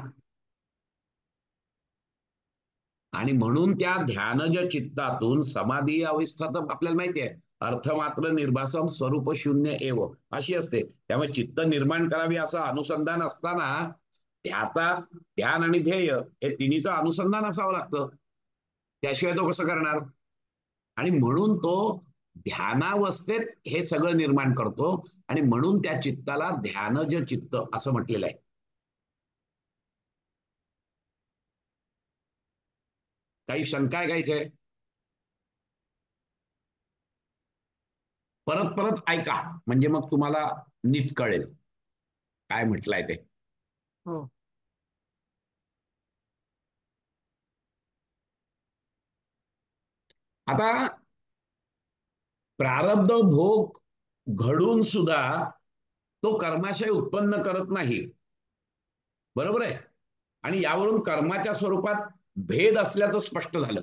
आणि म्हणून त्या ध्यानज चित्तातून समाधी अवस्था तर आपल्याला माहिती आहे अर्थमात्र निर्भासम स्वरूप शून्य एव अशी असते. त्यामुळे चित्त निर्माण करावी असं अनुसंधान असताना ध्यान आणि ध्येय हे तिन्हीचं अनुसंधान असावं लागतं. त्याशिवाय तो कसं करणार? आणि म्हणून तो ध्यानावस्थेत हे सगळं निर्माण करतो आणि म्हणून त्या चित्ताला ध्यानज चित्त असं म्हटलेलं आहे. काही शंका आहे का इथे? परत परत ऐका म्हणजे मग तुम्हाला नीट कळेल काय म्हटलंय ते. हो. आता प्रारब्ध भोग घडून सुद्धा तो कर्माशय उत्पन्न करत नाही. बरोबर आहे. आणि यावरून कर्माच्या स्वरूपात भेद असल्याचं स्पष्ट झालं.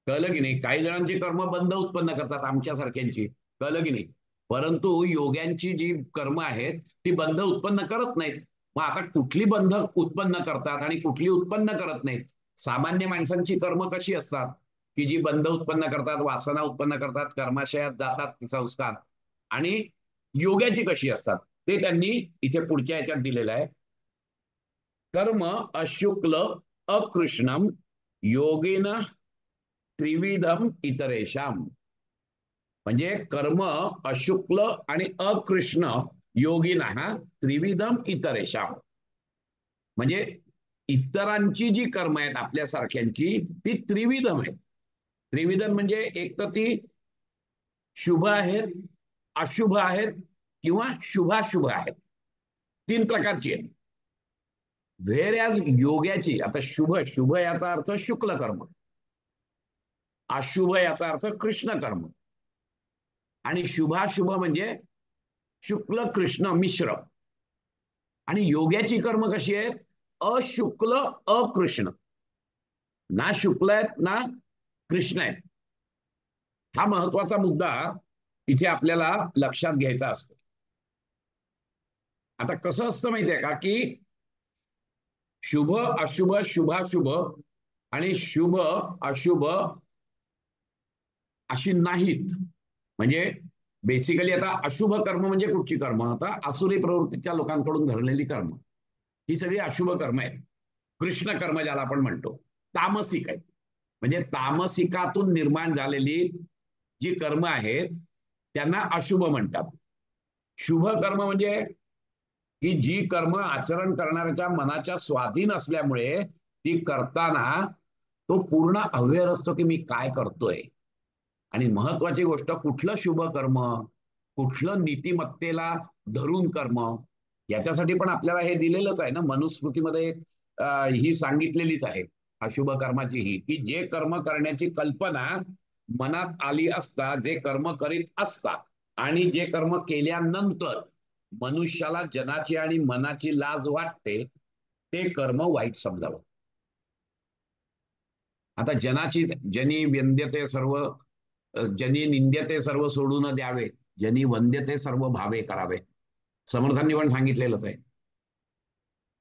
कळलं की नाही? काही जणांची कर्म बंध उत्पन्न करतात आमच्यासारख्यांची. कळलं की नाही? परंतु योग्यांची जी कर्म आहेत ती बंध उत्पन्न करत नाहीत. मग आता कुठली बंध उत्पन्न करतात आणि कुठली उत्पन्न करत नाहीत? सामान्य माणसांची कर्म कशी असतात की जी बंध उत्पन्न करतात, वासना उत्पन्न करतात, कर्माशयात जातात संस्कार. आणि योग्याची कशी असतात ते त्यांनी इथे पुढच्या ह्याच्यात दिलेलं आहे. कर्म अशुक्ल अकृष्णम योगेन त्रिविधम इतरेशाम. म्हणजे कर्म अशुक्ल आणि अकृष्ण योगिना त्रिविधम इतरेशाम. म्हणजे इतरांची जी कर्म आहेत आपल्यासारख्यांची ती त्रिविधम आहेत. त्रिविधम म्हणजे एक तर ती शुभ आहेत, अशुभ आहेत किंवा शुभाशुभ आहेत. 3 प्रकारची आहेत. व्हेर ॲज योग्याची आता शुभ याचा अर्थ शुक्ल कर्म, अशुभ याचा अर्थ कृष्ण कर्म आणि शुभाशुभ म्हणजे शुक्ल कृष्ण मिश्र. आणि योग्याची कर्म कशी आहेत? अशुक्ल अकृष्ण. ना शुक्ल आहेत ना कृष्ण आहेत. हा महत्वाचा मुद्दा इथे आपल्याला लक्षात घ्यायचा असतो. आता कसं असतं माहितीये का की शुभ अशुभ शुभाशुभ आणि शुभ अशुभ अशी नाहीत. म्हणजे बेसिकली आता अशुभ कर्म म्हणजे कुठची कर्म? आता आसुरी प्रवृत्तीच्या लोकांकडून घडलेली कर्म ही सगळी अशुभ कर्म आहेत. कृष्ण कर्म ज्याला आपण म्हणतो तामसिक आहेत. म्हणजे तामसिकातून निर्माण झालेली जी कर्म आहेत त्यांना अशुभ म्हणतात. शुभ कर्म म्हणजे की जी कर्म आचरण करणाऱ्याच्या मनाच्या स्वाधीन असल्यामुळे ती करताना तो पूर्ण अवेअर असतो की मी काय करतोय. आणि महत्वाची गोष्ट, कुठलं शुभ कर्म, कुठलं नीतिमत्तेला धरून कर्म, याच्यासाठी पण आपल्याला हे दिलेलंच आहे ना. मनुस्मृतीमध्ये ही सांगितलेलीच आहे अशुभ कर्माची ही, की जे कर्म करण्याची कल्पना मनात आली असता जे कर्म करीत असता आणि जे कर्म केल्यानंतर मनुष्याला जनाची आणि मनाची लाज वाटते ते कर्म वाईट समजावं. आता जनी व्यंद्यते सर्व, जनी निंद्यते सर्व सोडून द्यावे, जनी वंद्यते सर्व भावे करावे. समर्थांनी पण सांगितलेलंच आहे.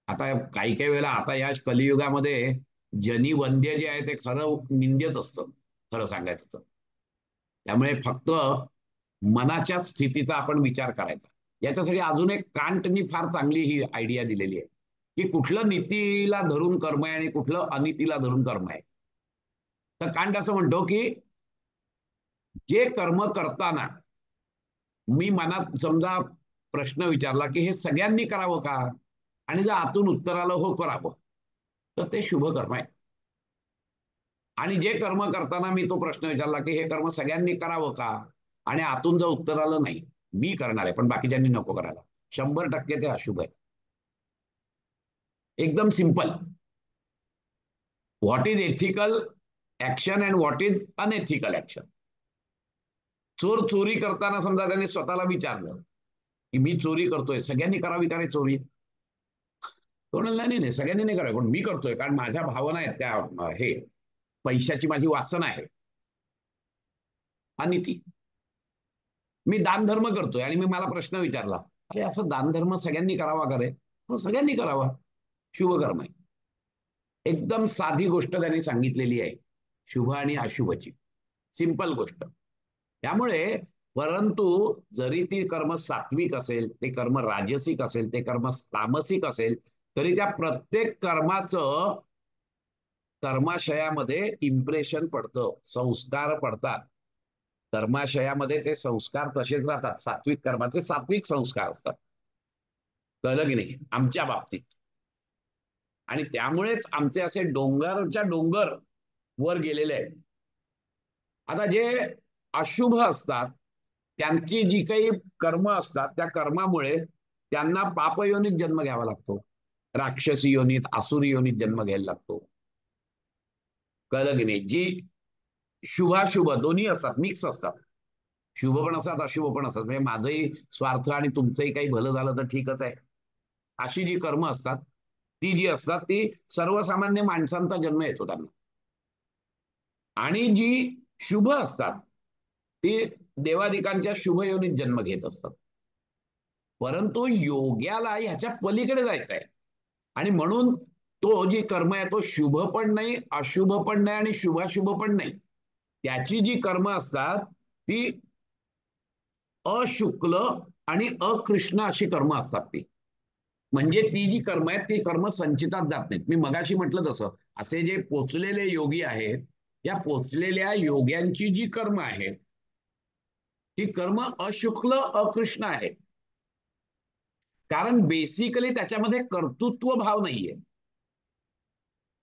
आता काही काही वेळेला आता या कलियुगामध्ये जनी वंद्य जे आहे ते खरं निंद्यच असतं, खरं सांगायचं तर. त्यामुळे फक्त मनाच्या स्थितीचा आपण विचार करायचा. याच्यासाठी अजून एक कांटनी फार चांगली ही आयडिया दिलेली आहे की कुठलं नीतीला धरून कर्म आहे आणि कुठलं अनितीला धरून कर्म आहे. तर कांट असं म्हणतो की जे कर्म करताना मी मनात समजा प्रश्न विचारला की हे सगळ्यांनी करावं का, आणि जर आतून उत्तर आलं हो करावं, तर ते शुभ कर्म आहे. आणि जे कर्म करताना मी तो प्रश्न विचारला की हे कर्म सगळ्यांनी करावं का, आणि आतून जर उत्तर आलं नाही मी करणार आहे पण बाकीच्यांनी नको करायला, 100% ते अशुभ आहे. एकदम simple. What is ethical action and what is unethical action. चोर चोरी करताना समजा त्याने स्वतःला विचारलं की मी चोरी करतोय, सगळ्यांनी करावी का रे चोरी? तो म्हणला नाही नाही सगळ्यांनी नाही करावी, पण मी करतोय कारण माझ्या भावना आहेत त्या, हे पैशाची माझी वासना आहे. अनिती. मी दानधर्म करतोय आणि मी मला प्रश्न विचारला, अरे असं दानधर्म सगळ्यांनी करावा का रे? हो सगळ्यांनी करावा, शुभ कर्म आहे. एकदम साधी गोष्ट त्यांनी सांगितलेली आहे शुभ आणि अशुभची, सिंपल गोष्ट. त्यामुळे परंतु जरी ती कर्म सात्विक असेल, ते कर्म राजसिक असेल, ते कर्म तामसिक असेल, तरी त्या प्रत्येक कर्माचं कर्माशयामध्ये इम्प्रेशन पडतं, संस्कार पडतात. कर्माशयामध्ये ते संस्कार तसेच राहतात. सात्विक कर्माचे सात्विक संस्कार असतात. कळलं की नाही आमच्या बाबतीत. आणि त्यामुळेच आमचे असे डोंगरच्या डोंगर वर गेलेले आहेत. आता जे अशुभ असतात त्यांची जी काही कर्म असतात त्या कर्मामुळे त्यांना पापयोनीत जन्म घ्यावा लागतो, राक्षसी योनीत, आसुरी योनीत जन्म घ्यायला लागतो. कळलं की नाही. जी शुभाशुभ दोन्ही असतात, मिक्स असतात, शुभ पण असतात अशुभ पण असतात. म्हणजे माझंही स्वार्थ आणि तुमचंही काही भलं झालं तर ठीकच आहे, अशी जी कर्म असतात ती जी असतात ती सर्वसामान्य माणसांचा जन्म येतो त्यांना. आणि जी शुभ असतात ती देवादिकांच्या शुभ योनीत जन्म घेत असतात. परंतु योग्याला ह्याच्या पलीकडे जायचं आहे, आणि म्हणून तो जी कर्म आहे तो शुभ पण नाही, अशुभ पण नाही आणि शुभाशुभ पण नाही. त्याची जी कर्म असतात ती अशुक्ल आणि अकृष्ण अशी कर्म असतात. ती म्हणजे ती जी कर्म आहेत ती कर्म संचितात जात नाहीत. मी मगाशी म्हटलं तसं असे जे पोचलेले योगी आहेत, या पोचलेल्या योग्यांची जी कर्म आहेत ती कर्म अशुक्ल अकृष्ण आहे. कारण बेसिकली त्याच्यामध्ये कर्तृत्व भाव नाहीये,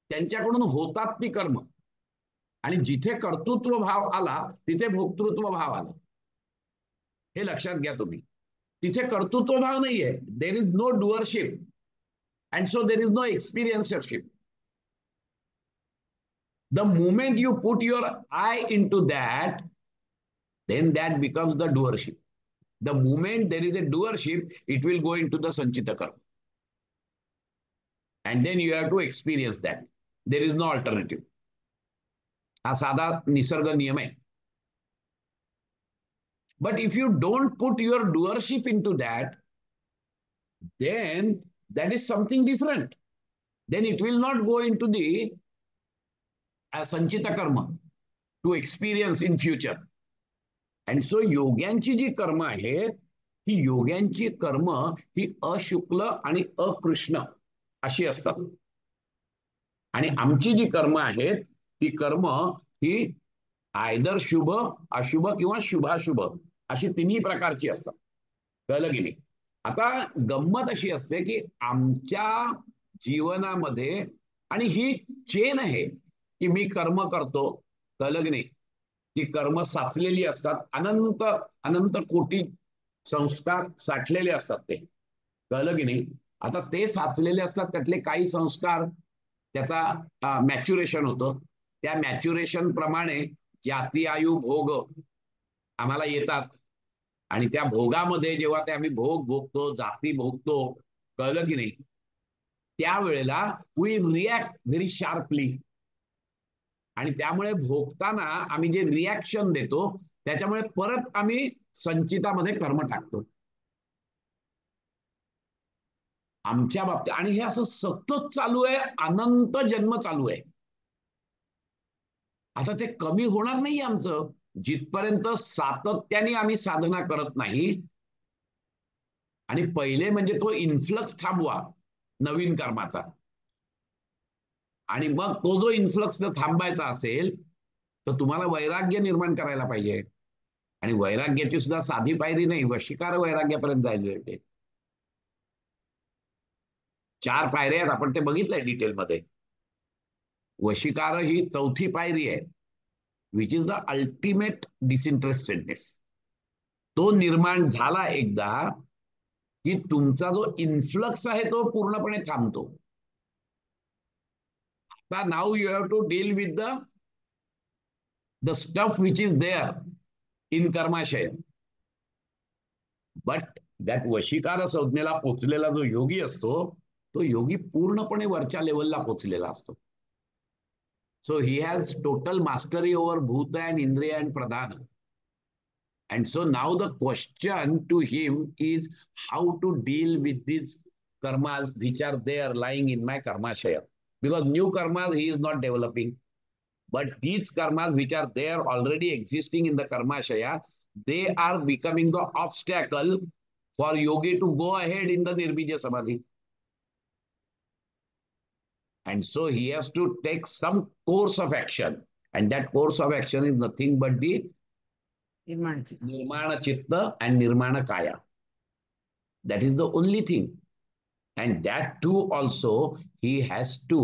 त्यांच्याकडून होतात ती कर्म. आणि जिथे कर्तृत्व भाव आला तिथे भोक्तृत्व भाव आला, हे लक्षात घ्या तुम्ही. तिथे कर्तृत्व भाव नाहीये, there is no doership and so there is no experiencership. The moment you put your I into that, then that becomes the doership. The moment there is a doership, it will go into the sanchita karma. And then you have to experience that. There is no alternative. हा साधा निसर्ग नियम आहे. But if you don't put your doership into that, then that is something different. Then it will not go into the sanchita karma to experience in future. And so योग्यांची जी कर्म आहेत ही योग्यांची कर्म ही अशुक्ल आणि अकृष्ण अशी असतात. आणि आमची जी कर्म आहेत ती कर्म ही आयदर शुभ, अशुभ किंवा शुभाशुभ अशी तिन्ही प्रकारची असतात. कळलं की नाही. आता गंमत अशी असते की आमच्या जीवनामध्ये, आणि ही चेन आहे की मी कर्म करतो, कळलं की नाही, की कर्म साचलेली असतात, अनंत अनंत कोटी संस्कार साठलेले असतात ते, कळलं की नाही. आता ते साचलेले असतात, त्यातले काही संस्कार त्याचा मॅच्युरेशन होतं, त्या मॅच्युरेशन प्रमाणे जाती आयु भोग आम्हाला येतात, आणि त्या भोगामध्ये जेव्हा ते आम्ही भोग भोगतो, जाती भोगतो, कळलं की नाही, त्यावेळेला वी रिॲक्ट व्हेरी शार्पली, आणि त्यामुळे भोगताना आम्ही जे रिॲक्शन देतो त्याच्यामुळे परत आम्ही संचितामध्ये कर्म टाकतो आमच्या बाबतीत. आणि हे असं सतत चालू आहे, अनंत जन्म चालू आहे. आता ते कमी होणार नाही आमचं जिथपर्यंत सातत्याने आम्ही साधना करत नाही. आणि पहिले म्हणजे तो इन्फ्लक्स थांबवा नवीन कर्माचा, आणि मग तो जो इन्फ्लक्स थांबायचा असेल तर तुम्हाला वैराग्य निर्माण करायला पाहिजे. आणि वैराग्याची सुद्धा साधी पायरी नाही, वशीकार वैराग्यापर्यंत जायचे. 4 पायऱ्या आहेत, आपण ते बघितलंय डिटेलमध्ये. वशीकार ही 4थी पायरी आहे, विच इज द अल्टिमेट डिसइंटरेस्टेडनेस. तो निर्माण झाला एकदा की तुमचा जो इन्फ्लक्स आहे तो पूर्णपणे थांबतो. आता now you have to deal with the stuff which is there in कर्माशय. बट दॅट वशीकार संज्ञेला पोचलेला जो योगी असतो, तो योगी पूर्णपणे वरच्या लेवलला पोचलेला असतो. So he has total mastery over भूत अँड इंद्रिय and Pradhan. And so now the question to him is how to deal with these karmas which are there lying in my karmashaya. Because new karmas he is not developing. But these karmas which are there already existing in the karmashaya, they are becoming the obstacle for yogi to go ahead in the nirbija samadhi. And so he has to take some course of action. And that course of action is nothing but the Nirmana Chitta and Nirmana Kaya. That is the only thing. And that too also he has to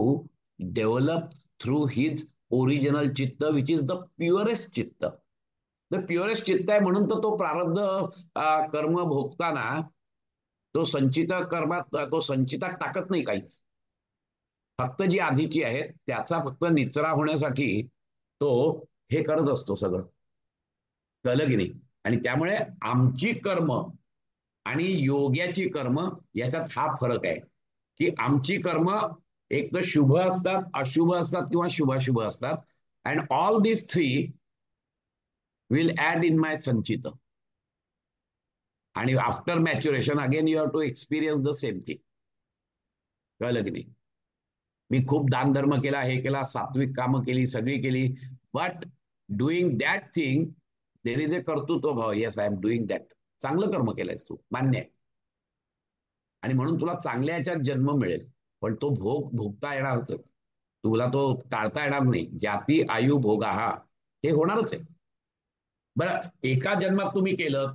develop through his original Chitta, which is the purest Chitta. The purest Chitta आहे म्हणून तर तो प्रारब्ध कर्म भोगताना तो संचित कर्मात तो संचितात टाकत नाही काहीच. फक्त जी आधीची आहे त्याचा फक्त निचरा होण्यासाठी तो हे करत असतो सगळं, कळलं की नाही. आणि त्यामुळे आमची कर्म आणि योग्याची कर्म याच्यात हा फरक आहे की आमची कर्म एक तर शुभ असतात, अशुभ असतात किंवा शुभाशुभ असतात. And all this 3 will add in my संचित. आणि after maturation again you have to experience the same thing, कळलं की नाही. मी खूप दानधर्म केला, हे केला, सात्विक कामं केली, सगळी केली, but doing that thing there is a कर्तृत्व भाव. Yes, I am doing that. चांगलं कर्म केलंयस तू, मान्य आहे, आणि म्हणून तुला चांगल्या याच्यात जन्म मिळेल, पण तो भोग भोगता येणारच, तुला तो टाळता येणार नाही. जाती आयु भोगा हा हे होणारच आहे. बरं, एका जन्मात तुम्ही केलं,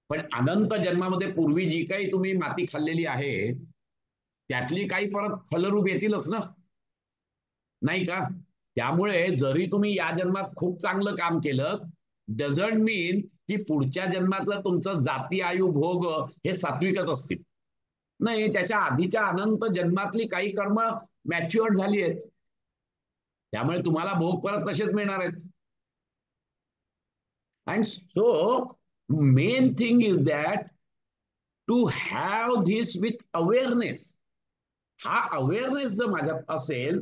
पण अनंत जन्मामध्ये पूर्वी जी काही तुम्ही माती खाल्लेली आहे त्यातली काही परत फलरूप येतीलच ना, नाही का. त्यामुळे जरी तुम्ही या जन्मात खूप चांगलं काम केलं, डझंट मीन की पुढच्या जन्मातलं तुमचं जाती आयु भोग हे सात्विकच असतील. नाही, त्याच्या आधीच्या अनंत जन्मातली काही कर्म मॅच्युअर्ड झाली आहेत, त्यामुळे तुम्हाला भोग परत तसेच मिळणार आहेत. And so main thing is that to have this with awareness. हा अवेअरनेस जर माझ्यात असेल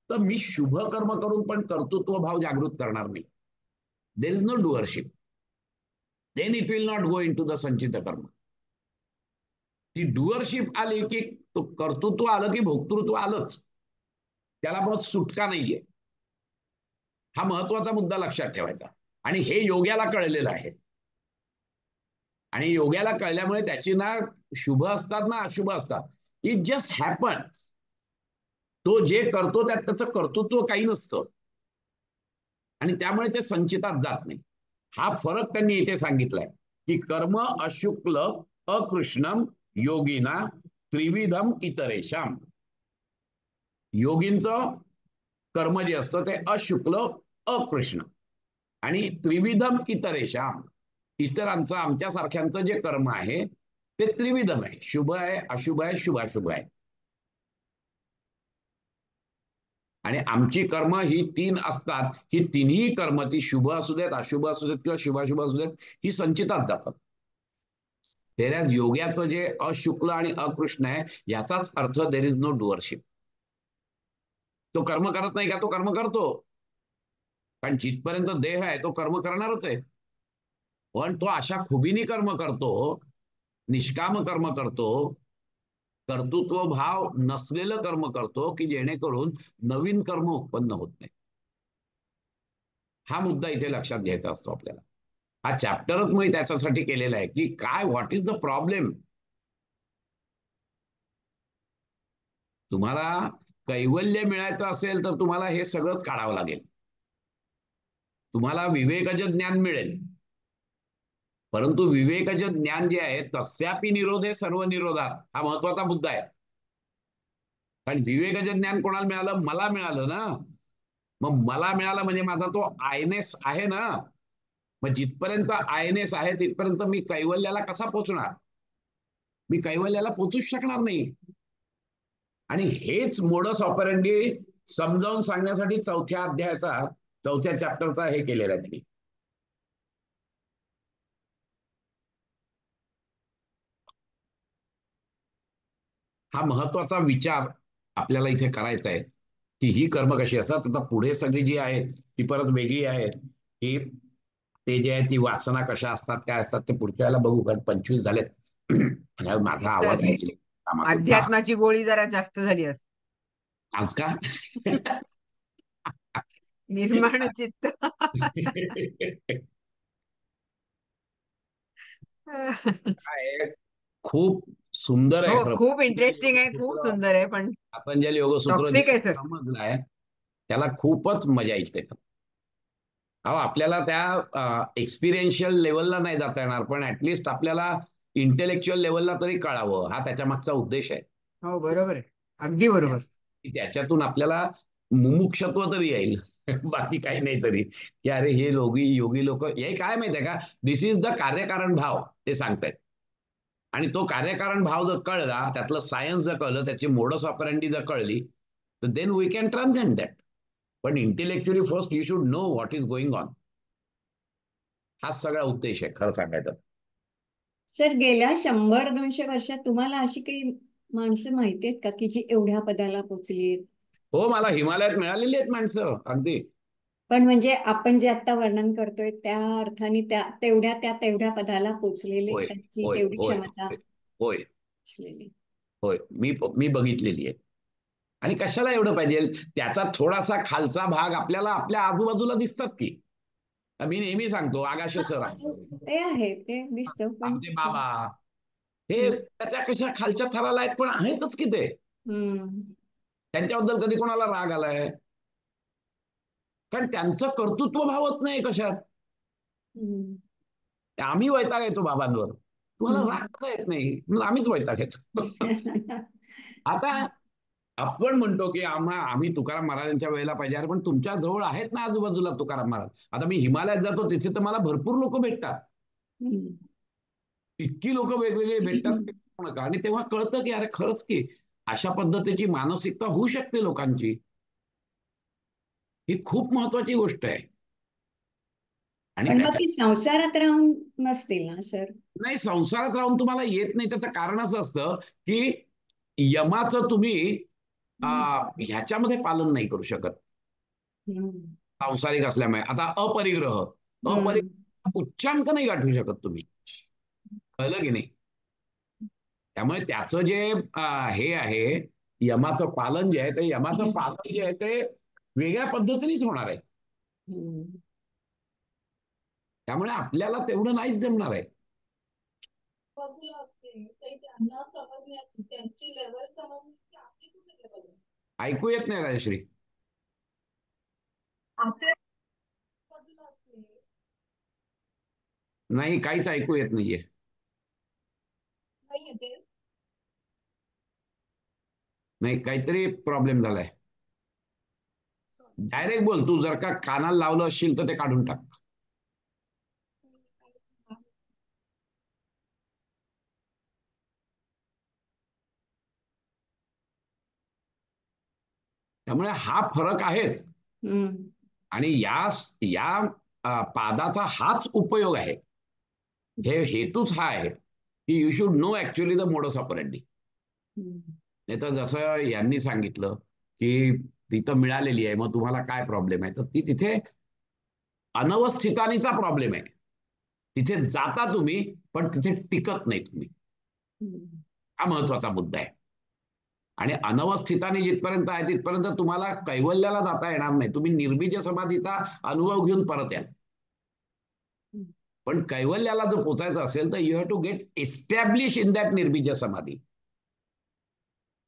तर मी शुभ कर्म करून पण कर्तृत्व भाव जागृत करणार नाही. There is no doership. Then it will not go into the संचित कर्म. ती डुअरशिप आली की कर्तृत्व आलं की भोक्तृत्व आलंच, त्याला मग सुटका नाहीये. हा महत्वाचा मुद्दा लक्षात ठेवायचा. आणि हे योग्याला कळलेलं आहे, आणि योग्याला कळल्यामुळे त्याची ना शुभ असतात ना अशुभ असतात. It just happens. तो जे करतो त्यात त्याचं कर्तृत्व काही नसतं, आणि त्यामुळे ते संचितात जात नाही. हा फरक त्यांनी इथे सांगितलाय की कर्म अशुक्ल अकृष्णम योगिना त्रिविधम इतरेशाम. योगींचं कर्म जे असतं ते अशुक्ल अकृष्ण आणि त्रिविधम इतरेशाम, इतरांचं आमच्यासारख्यांचं जे कर्म आहे ते त्रिविधम आहे. शुभ आहे, अशुभ आहे, शुभाशुभ आहे. आणि आमची कर्म ही 3 असतात. ही तिन्ही कर्म, ती शुभ असू देत, अशुभ असू देत किंवा शुभाशुभ असू देत, ही संचितात जातात. तेव्हा योग्याचं जे अशुक्ल आणि अकृष्ण आहे याचाच अर्थ देर इज नो डुअरशिप. तो कर्म करत नाही का? तो कर्म करतो, कारण जिथपर्यंत देह आहे तो कर्म करणारच आहे. पण तो अशा खुबीनी कर्म करतो, निष्काम कर्म करतो, कर्तृत्व भाव नसलेलं कर्म करतो की जेणेकरून नवीन कर्म उत्पन्न होत नाही. हा मुद्दा इथे लक्षात घ्यायचा असतो आपल्याला. हा चॅप्टरच मी त्याच्यासाठी केलेला आहे की काय, व्हॉट इज द प्रॉब्लेम. तुम्हाला कैवल्य मिळायचं असेल तर तुम्हाला हे सगळंच काढावं लागेल. तुम्हाला विवेकज ज्ञान मिळेल, परंतु विवेकज ज्ञान जे आहे तस्यापि निरोधे सर्व निरोधात, हा महत्वाचा मुद्दा आहे. कारण विवेकज ज्ञान कोणाला मिळालं? मला मिळालं ना. मग मला मिळालं म्हणजे माझा तो आयनेस आहे ना. मग जिथपर्यंत आयनेस आहे तिथपर्यंत मी कैवल्याला कसा पोचणार? मी कैवल्याला पोचूच शकणार नाही. आणि हेच मोडस ऑपरंडी समजावून सांगण्यासाठी चौथ्या चॅप्टरचा हे केलेला आहे त्यांनी. हा महत्वाचा विचार आपल्याला इथे करायचा आहे की ही कर्म कशी असतात. आता पुढे सगळी जी आहेत ती परत वेगळी आहेत. की ते जे आहे ती वासना कशा असतात, काय असतात ते पुढच्या वेळेला बघू, कारण 25 झालेत. माझा आवाज ऐकले अध्यात्माची गोळी जरा जास्त झाली असं आज का? निर्माण चित्त. काय खूप सुंदर आहे हो, खरं. खूप इंटरेस्टिंग आहे, खूप सुंदर आहे, पण पतंजली योगसूत्र टॉक्सिक आहे जे सर. समजलंय त्याला खूपच मजा येईल त्याच्यात. अहो, आपल्याला त्या एक्सपिरियन्शियल लेवलला नाही जाता येणार, पण ऍटलिस्ट आपल्याला इंटेलेक्च्युअल लेवलला तरी कळावं, हा त्याच्या मागचा उद्देश आहे. हो, बरोबर आहे, अगदी बरोबर. की त्याच्यातून आपल्याला मुमुक्षत्व तरी येईल. बाकी काही नाही तरी, की अरे हे योगी लोक हे काय माहितीये का, दिस इज द कार्यकारण भाव ते सांगतायत. आणि तो कार्यकारण भाव जर कळला, त्यातलं सायन्स जर कळलं, त्याची मोडस ऑपरंडी जर कळली, तर then we can transcend that. पण intellectually first you should know what is going on. हाच सगळा उद्देश आहे खरं सांगायचं. सर, गेल्या 100-200 वर्षात तुम्हाला अशी काही माणसं माहिती आहेत का की जी एवढ्या पदाला पोचली? हो, मला हिमालयात मिळालेली आहेत माणसं अगदी. पण म्हणजे आपण जे आता वर्णन करतोय त्या अर्थाने तेवढ्या पदाला पोचलेले, होय त्यांची होय तेवढी होय क्षमता होय असलेली. होय, मी बघितलेली आहे. आणि कशाला एवढं पाहिजे? त्याचा थोडासा खालचा भाग आपल्याला आपल्या आजूबाजूला दिसतात की. मी नेहमी सांगतो, आगाशे सर ते आहे, ते दिसतं, पण आमचे बाबा हे त्याच्या कशा खालच्या थराला आहेत, पण आहेतच की ते. हम्म. त्यांच्याबद्दल कधी कोणाला राग आलाय? कारण त्यांचं कर्तृत्व भावच नाही कशात. हम्म. आम्ही वैतागायचो बाबांवर, तुम्हाला राग कसा येत नाही? म्हणून आम्हीच वैतागायचो. आता आपण म्हणतो की आम्ही तुकाराम महाराजांच्या वेळेला पाहिजे. अरे पण तुमच्या जवळ आहेत ना आजूबाजूला तुकाराम महाराज. आता मी हिमालयात जातो तिथे तर मला भरपूर लोक भेटतात. हम्म. इतकी लोक वेगवेगळे भेटतात नका. आणि तेव्हा कळतं की अरे खरंच की अशा पद्धतीची मानसिकता होऊ शकते लोकांची. ही खूप महत्वाची गोष्ट आहे. आणि पण मग त्याच्या ती संसारात राहून नसतील ना सर? नाही, संसारात राहून तुम्हाला येत नाही त्याचं कारण असं असतं की यमाचं तुम्ही ह्याच्यामध्ये पालन नाही करू शकत हम्म. सांसारिक असल्यामुळे. आता अपरिग्रह उच्चांक नाही गाठवू शकत तुम्ही, कळलं की नाही? त्यामुळे त्याचं जे हे आहे यमाचं पालन जे आहे ते यमाचं पालन जे आहे ते वेगळ्या पद्धतीनेच होणार आहे. हम्म. त्यामुळे आपल्याला तेवढं नाहीच जमणार आहे. ऐकू येत नाही राजश्री. नाही, काहीच ऐकू येत नाहीये. नाही, काहीतरी प्रॉब्लेम झालाय. डायरेक्ट बोल. तू जर का कानाला लावलं असशील तर ते काढून टाक. त्यामुळे हा फरक आहेच. आणि या या पादाचा हाच उपयोग आहे. हे हेतूच हा आहे की you should know actually the modus operandi. नाही तर जसं यांनी सांगितलं की तिथं मिळालेली आहे, मग तुम्हाला काय प्रॉब्लेम आहे, तर ती तिथे अनवस्थितानीचा प्रॉब्लेम आहे. तिथे जाता तुम्ही पण तिथे टिकत नाही तुम्ही. हा महत्वाचा मुद्दा आहे. आणि अनवस्थितानी जिथपर्यंत आहे तिथपर्यंत तुम्हाला कैवल्याला जाता येणार नाही. तुम्ही निर्बीज समाधीचा अनुभव घेऊन परत याल. पण कैवल्याला जर पोचायचं असेल तर you have to get establish in that निर्बीज समाधी.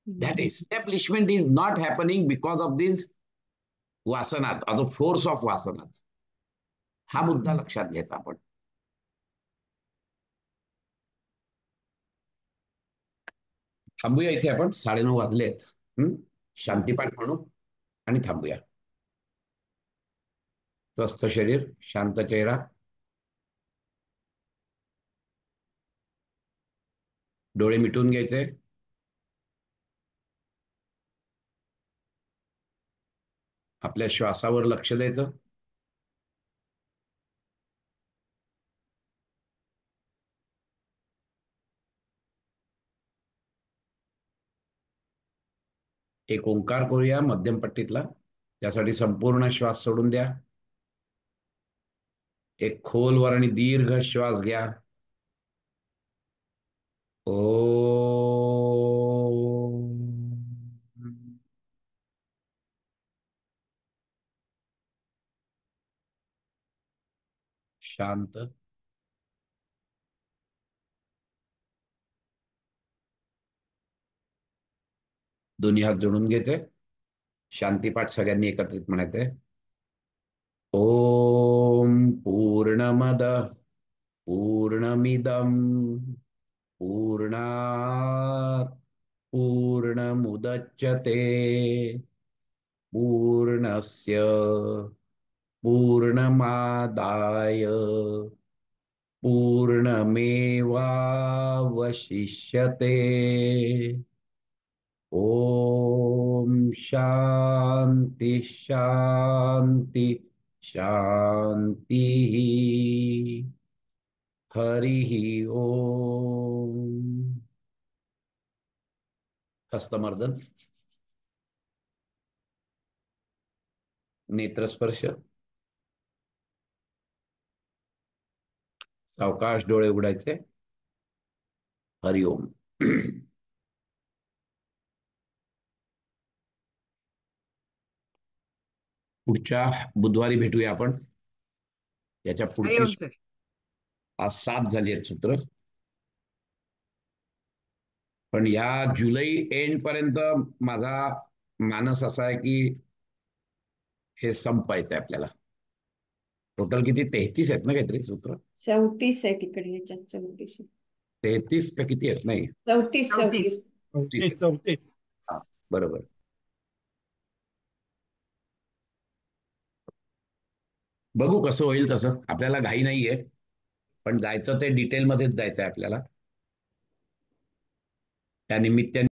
That establishment is not happening because of these vasanas or the force of vasanas. हा मुद्दा लक्षात घ्यायचा आपण. थांबूया इथे आपण. 9:30 वाजलेत. शांतीपाठ म्हणू आणि थांबूया. स्वस्थ शरीर, शांत चेहरा. डोळे मिटून घ्यायचे. आपल्या श्वासावर लक्ष द्यायचं. एक ओंकार करूया मध्यम पट्टीतला. त्यासाठी संपूर्ण श्वास सोडून द्या. एक खोलवर आणि दीर्घ श्वास घ्या. ओ शांत. दोन्ही हात जोडून घ्यायचे. शांतीपाठ सगळ्यांनी एकत्रित म्हणायचे. ओम पूर्णमद पूर्णमिदम पूर्णात् पूर्णमुदच्यते पूर्णस्य पूर्णमादाय पूर्णमेवावशिष्यते. ओम शांति शांति शांति. हरि ओम. हस्तमर्दन. नेत्रस्पर्श. सावकाश डोळे उघडायचे. हरि ओम. पुढच्या बुधवारी भेटूया आपण. याच्या पुढची सर. आज 7 झाली आहेत सूत्र. पण या जुलै एंड पर्यंत माझा मानस असा आहे की हे संपायचं आहे आपल्याला. टोटल किती 33 आहेत ना काहीतरी सूत्र. 34 आहे तिकडे. याच्यात 34 आहे. 33 का किती आहेत? नाही 34. 34. हा बरोबर. बघू कसं होईल तसं. आपल्याला घाई नाहीये पण जायचं ते डिटेलमध्येच जायचं आहे आपल्याला. त्या निमित्ताने